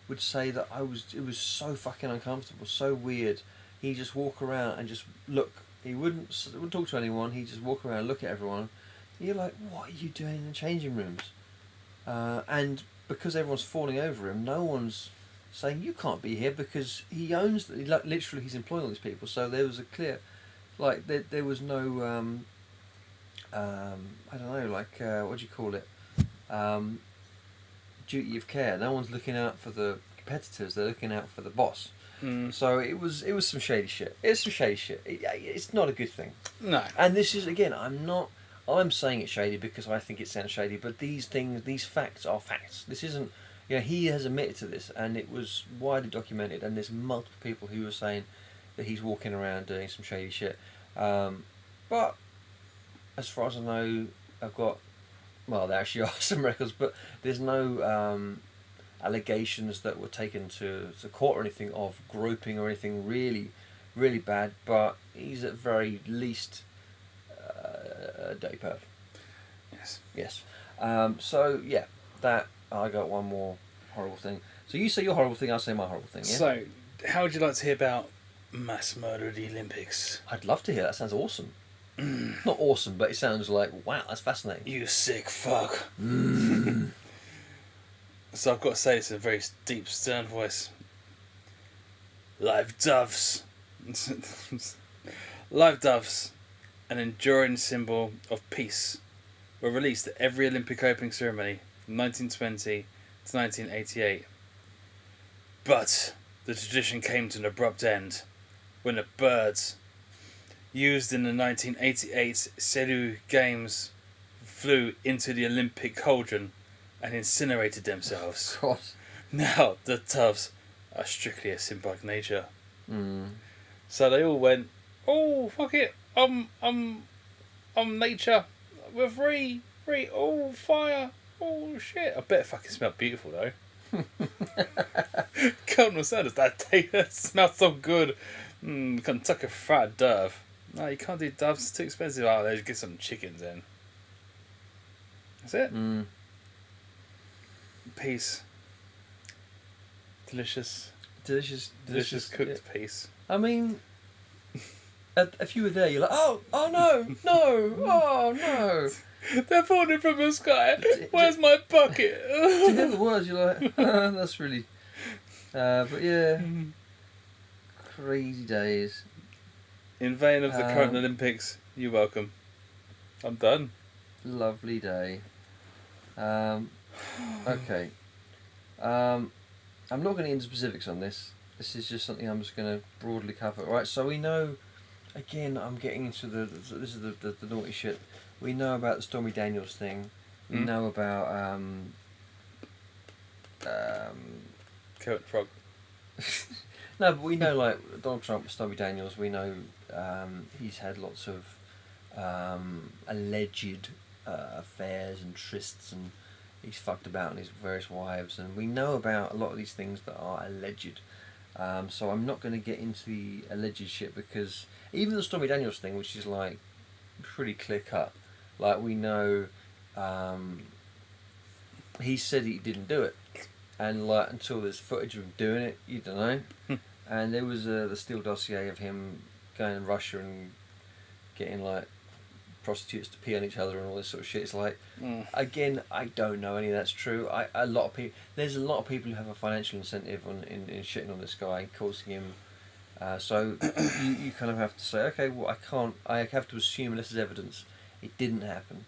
would say that it was so fucking uncomfortable, so weird. He'd just walk around and just look. He wouldn't talk to anyone. He'd just walk around and look at everyone. You're like, what are you doing in the changing rooms? And because everyone's falling over him, no one's saying you can't be here because he owns. Literally, he's employing all these people. So there was a clear, like there was no, I don't know, like what do you call it? Duty of care. No one's looking out for the competitors. They're looking out for the boss. So it was some shady shit. It's some shady shit. It's not a good thing. No. And this is, again, I'm saying it's shady because I think it sounds shady, but these facts are facts. This isn't, he has admitted to this, and it was widely documented, and there's multiple people who are saying that he's walking around doing some shady shit. But as far as I know, there actually are some records, but there's no allegations that were taken to court or anything of groping or anything really, really bad, but he's at very least a dirty perv. Yes. So, yeah, that, I got one more horrible thing. So you say your horrible thing, I'll say my horrible thing, yeah? So, how would you like to hear about mass murder at the Olympics? I'd love to hear that. Sounds awesome. Not awesome, but it sounds like, wow, that's fascinating. You sick fuck. So I've got to say this in a very deep, stern voice. Live doves. Live doves, an enduring symbol of peace, were released at every Olympic opening ceremony from 1920 to 1988. But the tradition came to an abrupt end when the birds used in the 1988 Seoul Games flew into the Olympic cauldron and incinerated themselves. Of course. Now, the doves are strictly a symbolic nature. So they all went, oh, fuck it, nature, we're free, oh, fire, oh, shit. I bet it fucking smelled beautiful, though. Can't understand it that day, that smells so good. Kentucky Fried Dove. No, you can't do doves, it's too expensive. Oh, let's get some chickens in. That's it. Peace. Delicious cooked peace. I mean, if you were there, you're like, oh no, oh no. They're falling from the sky. Where's my bucket? To hear the words, you're like, that's really. But yeah, crazy days. In vain of the current Olympics, you're welcome. I'm done. Lovely day. Okay. I'm not going to get into specifics on this. This is just something I'm just going to broadly cover. Right, so we know, again, I'm getting into this is the naughty shit. We know about the Stormy Daniels thing. We know about Current frog. no, but we know like Donald Trump, Stormy Daniels. We know he's had lots of alleged affairs and trysts, and he's fucked about on his various wives, and we know about a lot of these things that are alleged. So I'm not going to get into the alleged shit because even the Stormy Daniels thing, which is like pretty clear cut, Like we know, he said he didn't do it, and like until there's footage of him doing it, you don't know. And there was the Steele dossier of him going to Russia and getting like prostitutes to pee on each other and all this sort of shit. It's like, again, I don't know any of that's true. There's a lot of people who have a financial incentive in shitting on this guy, causing him. So you kind of have to say, okay, well, I have to assume this is evidence. It didn't happen,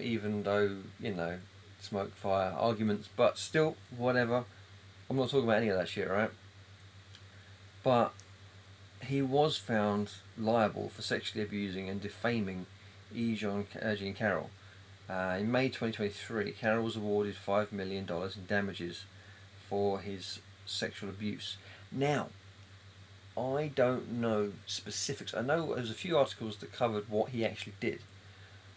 even though smoke, fire, arguments, but still, whatever. I'm not talking about any of that shit, right? But he was found liable for sexually abusing and defaming Jean Carroll. In May 2023, Carroll was awarded $5 million in damages for his sexual abuse. Now, I don't know specifics. I know there's a few articles that covered what he actually did.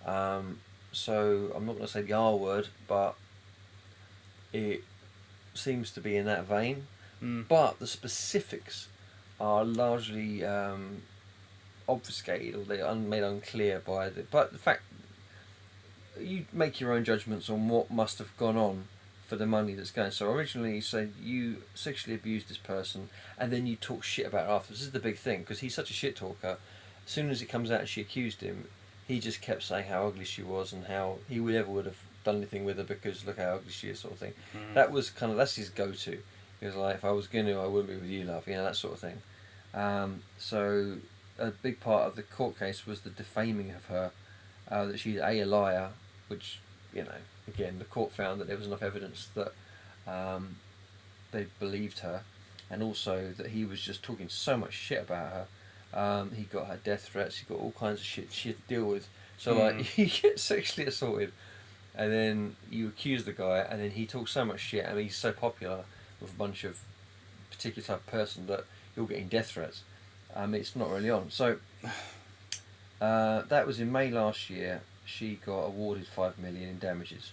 So I'm not going to say the R word, but it seems to be in that vein. But the specifics are largely obfuscated, or they're made unclear by the. But the fact, you make your own judgments on what must have gone on for the money that's going. So originally you said you sexually abused this person, and then you talk shit about her afterwards. This is the big thing, because he's such a shit talker. As soon as it comes out and she accused him, he just kept saying how ugly she was and how he would have done anything with her because look how ugly she is, sort of thing. That's his go-to. He was like, if I was going to, I wouldn't be with you, love, that sort of thing. So a big part of the court case was the defaming of her, that she's a liar, which, again, the court found that there was enough evidence that they believed her, and also that he was just talking so much shit about her. He got her death threats, he got all kinds of shit she had to deal with. So like, you get sexually assaulted, and then you accuse the guy, and then he talks so much shit, and he's so popular with a bunch of particular type of person that you're getting death threats. It's not really on. So that was in May last year. She got awarded $5 million in damages,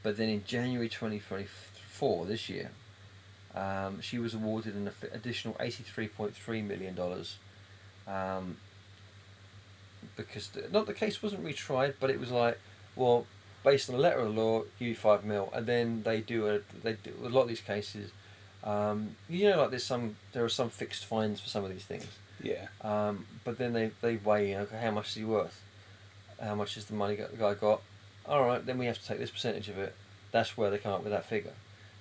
but then in January 2024, this year, she was awarded an additional $83.3 million. Because not the case wasn't retried, but it was like, well, based on the letter of the law, give you $5 million, and then they do a lot of these cases. Like there are some fixed fines for some of these things. Yeah. But then they weigh, okay, how much is he worth? How much is the money the guy got? All right, then we have to take this percentage of it. That's where they come up with that figure.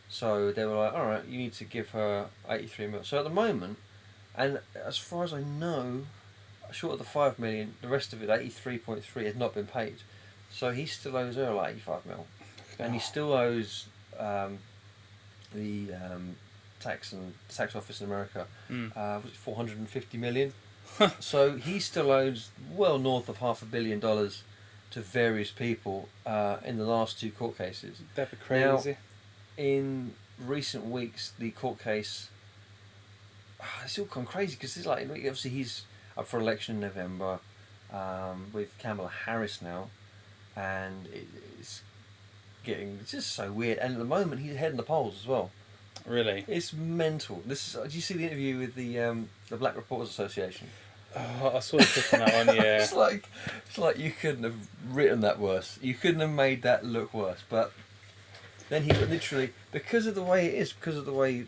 So they were like, all right, you need to give her 83 million. So at the moment, and as far as I know, short of the 5 million, the rest of it, 83.3, has not been paid. So he still owes her like 85 mil, and he still owes the tax office in America, was it 450 million? So he still owes well north of $500 million to various people in the last two court cases. That'd be crazy. Now, in recent weeks, the court case, it's all gone crazy because it's like, obviously he's up for election in November with Kamala Harris now, and it's just so weird. And at the moment, he's ahead in the polls as well. Really? It's mental. Did you see the interview with the Black Reporters Association? Oh, I saw the clip on that one. Yeah. It's like you couldn't have written that worse. You couldn't have made that look worse. But then he literally, because of the way it is, because of the way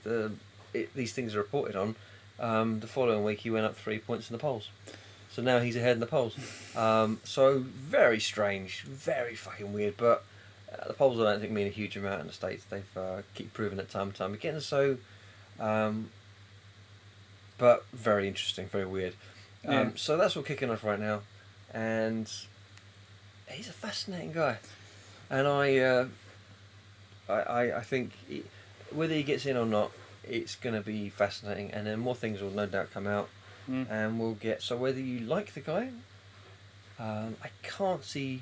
these things are reported on, the following week he went up 3 points in the polls. So now he's ahead in the polls. So very strange, very fucking weird. But the polls I don't think mean a huge amount in the States. They've keep proving it time and time again. So, but very interesting, very weird. So that's all kicking off right now, and he's a fascinating guy, and I think whether he gets in or not, it's going to be fascinating, and then more things will no doubt come out, and we'll get. So whether you like the guy, I can't see.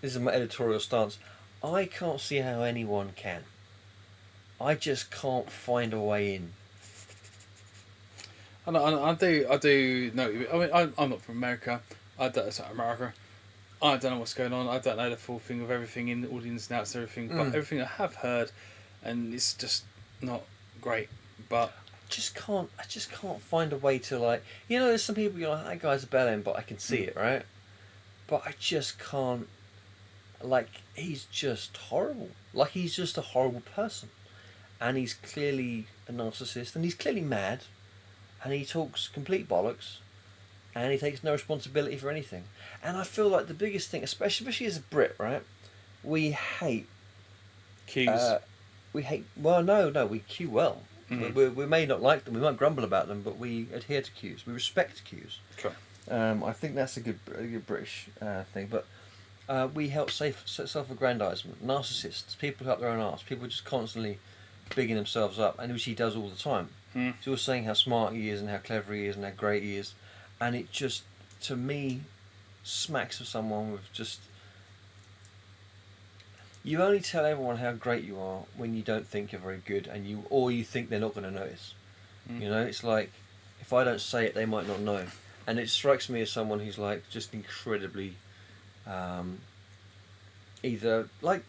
This is my editorial stance. I can't see how anyone can. I just can't find a way in. I do know. I mean, I'm not from America. I don't know what's going on. I don't know the full thing of everything in all the ins and outs, everything. But everything I have heard, and it's just not great. But I just can't find a way to, like, there's some people you're like, that guy's a bellend, but I can see it, right? but I just can't. Like, he's just horrible. Like, he's just a horrible person, and he's clearly a narcissist, and he's clearly mad, and he talks complete bollocks, and he takes no responsibility for anything. And I feel like the biggest thing, especially as a Brit, right? We hate. Cues. We hate. Well, no, we cue well. We may not like them. We might grumble about them, but we adhere to cues. We respect cues. Cool. I think that's a good British thing. But we help self-aggrandizement, narcissists, people who up their own arse, people just constantly bigging themselves up, and which he does all the time. He's always saying how smart he is and how clever he is and how great he is, and it just, to me, smacks of someone with just. You only tell everyone how great you are when you don't think you're very good, and you think they're not going to notice. You know, it's like, if I don't say it, they might not know, and it strikes me as someone who's like just incredibly, either like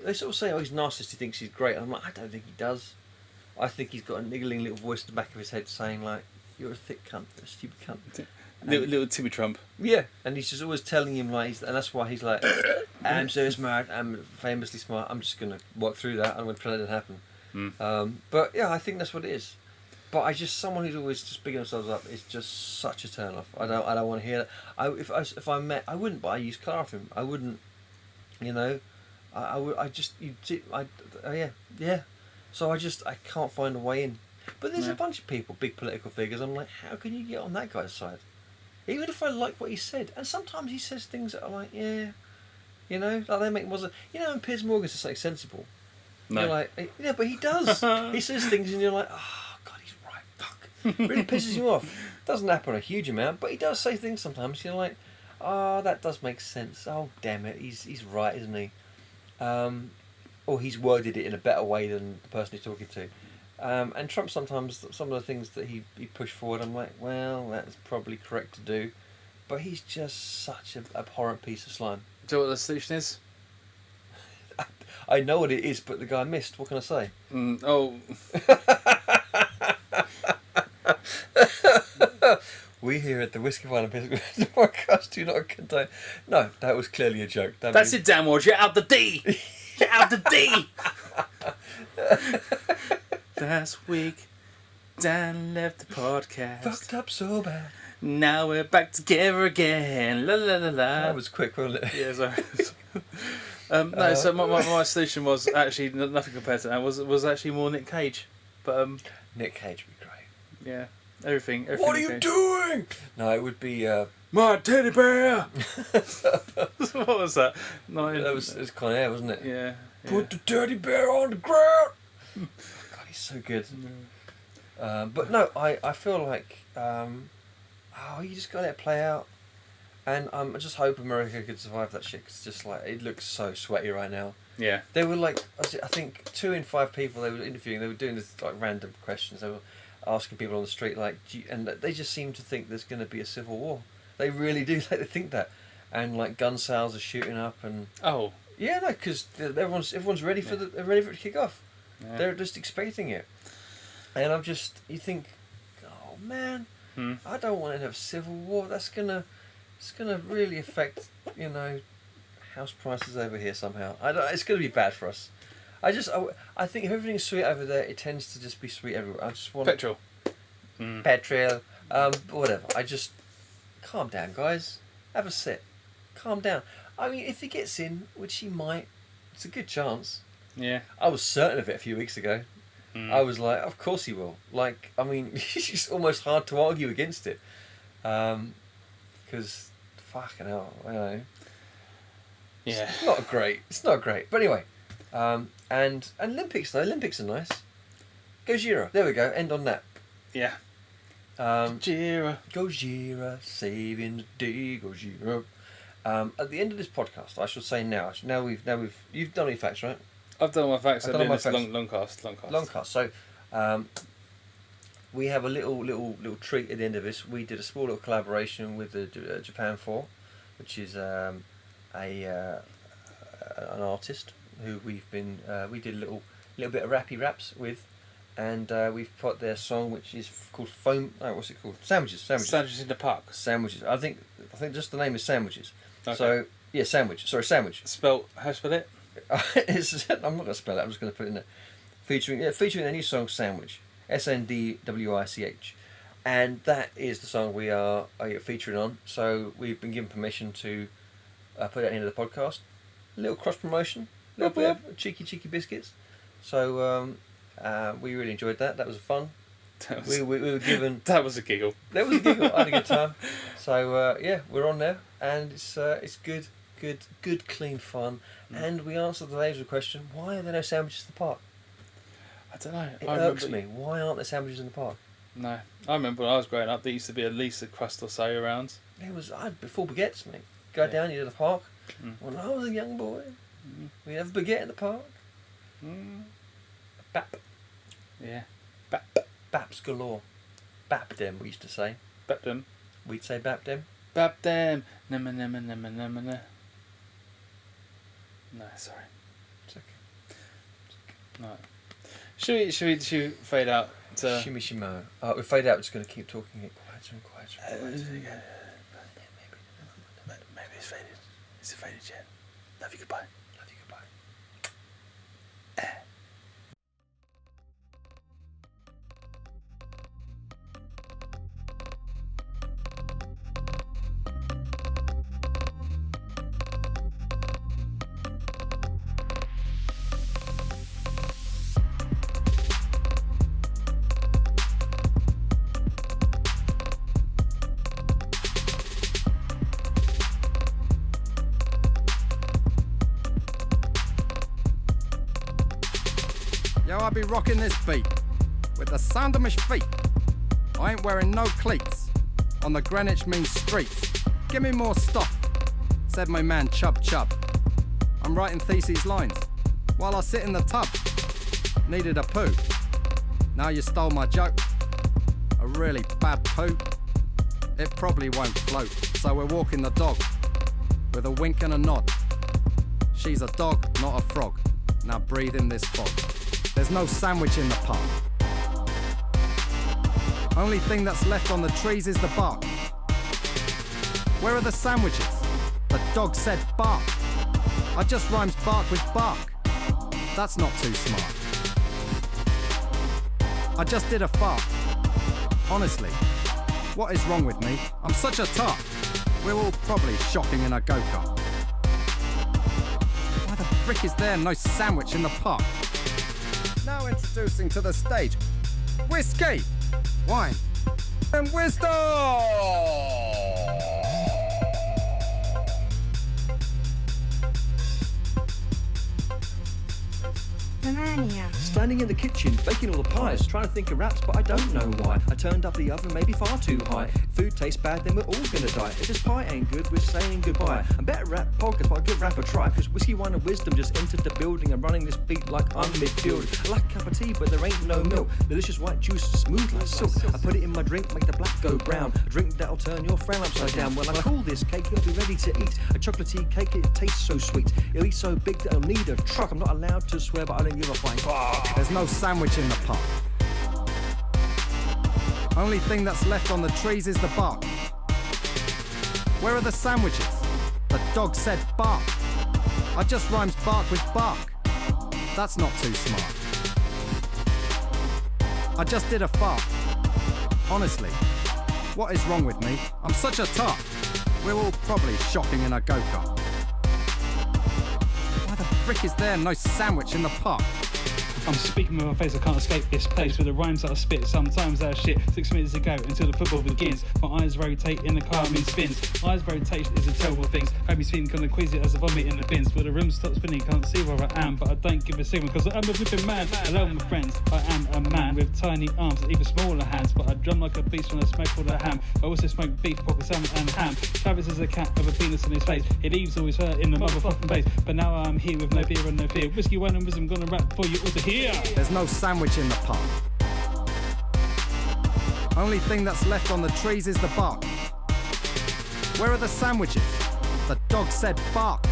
they sort of say, oh, he's narcissist, he thinks he's great. And I'm like, I don't think he does. I think he's got a niggling little voice in the back of his head saying like, you're a thick cunt, you're a stupid cunt. Little Timmy Trump. Yeah, and he's just always telling him like, and that's why he's like, I'm so smart, I'm famously smart. I'm just gonna work through that. I'm gonna try that happen. But yeah, I think that's what it is. But I just, someone who's always just bigging themselves up is just such a turn off. I don't want to hear that. If I met, I wouldn't buy a used car off him. I wouldn't, you know, I would. I just yeah. So I can't find a way in. But there's a bunch of people, big political figures. I'm like, how can you get on that guy's side? Even if I like what he said, and sometimes he says things that are like, yeah, you know, like they make wasn't, you know, and Piers Morgan says something sensible. No. You're like, yeah, but he does. He says things, and you're like, oh God, he's right. Fuck, really pisses you off. Doesn't happen a huge amount, but he does say things sometimes. You're like, oh, that does make sense. Oh, damn it, he's right, isn't he? Or he's worded it in a better way than the person he's talking to. And Trump sometimes, some of the things that he pushed forward, I'm like, well, that's probably correct to do, but he's just such an abhorrent piece of slime. Do you know what the solution is? I know what it is, but the guy missed. What can I say? We here at the Whiskey Wine and Biscuit podcast do not condone. No, that was clearly a joke. That's it, Dan Ward. You're out the D. You're out the D. Last week, Dan left the podcast. Fucked up so bad. Now we're back together again. La la la la. That was quick, wasn't it? Yeah, sorry. No, so my solution was actually nothing compared to that. Was actually more Nick Cage, but Nick Cage would be great. Yeah, everything. What are you doing? No, it would be my teddy bear. What was that? No, it was Con Air, wasn't it? Yeah. Put the teddy bear on the ground. God, he's so good. But no, I feel like you just gotta let it play out, and I just hope America could survive that shit. 'Cause it's just like, it looks so sweaty right now. Yeah. They were like, I think 2 in 5 people they were interviewing, they were doing this like random questions. They were asking people on the street like, and they just seem to think there's going to be a civil war. They really do. Like, they think that, and like gun sales are shooting up, and yeah, no, because everyone's ready for they're ready for it to kick off. Yeah. They're just expecting it, and you think, oh man, I don't want to have civil war. It's gonna really affect, you know, house prices over here somehow. It's gonna be bad for us. I think if everything's sweet over there, it tends to just be sweet everywhere. I just want petrol. Whatever. I just calm down, guys. Have a sit. Calm down. I mean, if he gets in, which he might, it's a good chance. Yeah. I was certain of it a few weeks ago. I was like, of course he will. Like, I mean, it's almost hard to argue against it. Because, fucking hell, you know. Yeah. It's not great. But anyway, and Olympics though. Olympics are nice. Gojira. There we go. End on that. Yeah. Gojira, saving the day, Gojira. At the end of this podcast, I should say now you've done any facts, right? I've done my facts. I've done my facts. Long cast. So, we have a little treat at the end of this. We did a small little collaboration with the Japan 4, which is an artist who we did a little bit of rappy raps with, and we've put their song, which is called what's it called? Sandwiches in the Park. Sandwiches. I think just the name is Sandwiches. Okay. So yeah, sandwich. Sorry, sandwich. How spell it? I'm not going to spell it. I'm just going to put it in there. Featuring their new song "Sandwich," SNDWICH, and that is the song we are featuring on. So we've been given permission to put it into the podcast. A little cross promotion, a little bit of cheeky biscuits. So we really enjoyed that. That was fun. We were given. That was a giggle. That was a giggle. I had a good time. So yeah, we're on there, and it's good, clean fun. And we answered today's question: why are there no sandwiches in the park? I don't know. It irks me. Why aren't there sandwiches in the park? No, I remember when I was growing up, there used to be at least a crust or so around. There was before baguettes, mate. Go down to the park. When I was a young boy, we have a baguette in the park. Bap. Yeah. Baps galore. Bap them, we used to say. Bap them. We'd say bap them. Bap them. No, sorry. It's okay. No. Should we fade out to... Shimmy shimo. We fade out, we're just going to keep talking it quieter and quieter. Maybe it's faded. Is it faded yet? Love you, goodbye. Love you, goodbye. Yo, I be rocking this beat with the sound of my feet. I ain't wearing no cleats on the Greenwich mean streets. Give me more stuff, said my man Chub Chub. I'm writing theses lines while I sit in the tub. Needed a poo. Now you stole my joke. A really bad poo. It probably won't float, so we're walking the dog with a wink and a nod. She's a dog, not a frog. Now breathe in this fog. There's no sandwich in the park. Only thing that's left on the trees is the bark. Where are the sandwiches? The dog said bark. I just rhymes bark with bark. That's not too smart. I just did a fart. Honestly, what is wrong with me? I'm such a tart. We're all probably shocking in a go-kart. Why the frick is there no sandwich in the park? Now introducing to the stage, whiskey, wine, and wisdom! Romania. Standing in the kitchen, baking all the pies, trying to think of raps, but I don't know why. I turned up the oven maybe far too high. Food tastes bad, then we're all gonna die. If this pie ain't good, we're saying goodbye. I'm better rap podcast, but I'll give rap a try. Cause whiskey, wine and wisdom just entered the building. I'm running this beat like I'm midfield. I like a cup of tea, but there ain't no milk. Delicious white juice, smooth like silk. I put it in my drink, make the black go brown. A drink that'll turn your frown upside down. When I call this cake, it'll be ready to eat. A chocolatey cake, it tastes so sweet. It'll be so big that it'll need a truck. I'm not allowed to swear, but I don't give a flying fuck. There's no sandwich in the park. Only thing that's left on the trees is the bark. Where are the sandwiches? The dog said bark. I just rhymes bark with bark. That's not too smart. I just did a fart. Honestly, what is wrong with me? I'm such a tart. We're all probably shocking in a go-kart. Why the frick is there no sandwich in the park? I'm speaking with my face, I can't escape this place with the rhymes that I spit. Sometimes they're shit. 6 minutes ago until the football begins. My eyes rotate in the car, I'm in spins. Eyes rotation is a terrible thing. Have me spinning, kinda queasy as I vomit in the bins. Where the room stops spinning, can't see where I am, but I don't give a signal because I am a flipping man. Hello, my friends, I am a man with tiny arms and even smaller hands, but I drum like a beast when I smoke all the ham. I also smoke beef, pork, salmon, and ham. Travis is a cat with a penis on his face. It leaves always hurt in the motherfucking face. But now I'm here with no beer and no fear. Whiskey, wine, and wisdom, gonna rap for you all to hear. There's no sandwich in the park. Only thing that's left on the trees is the bark. Where are the sandwiches? The dog said bark.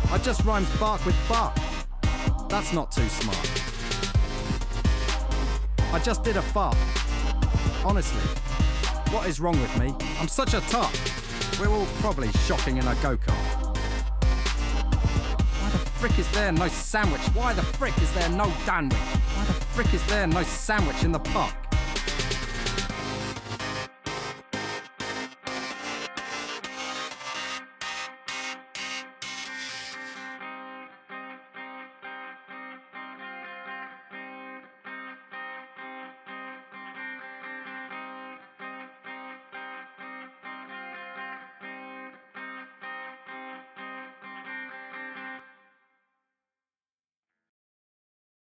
I just rhymes bark with bark. That's not too smart. I just did a fart. Honestly, what is wrong with me? I'm such a tart. We're all probably shopping in a go-kart. Why the frick is there no sandwich? Why the frick is there no Danwich? Why the frick is there no sandwich in the pot?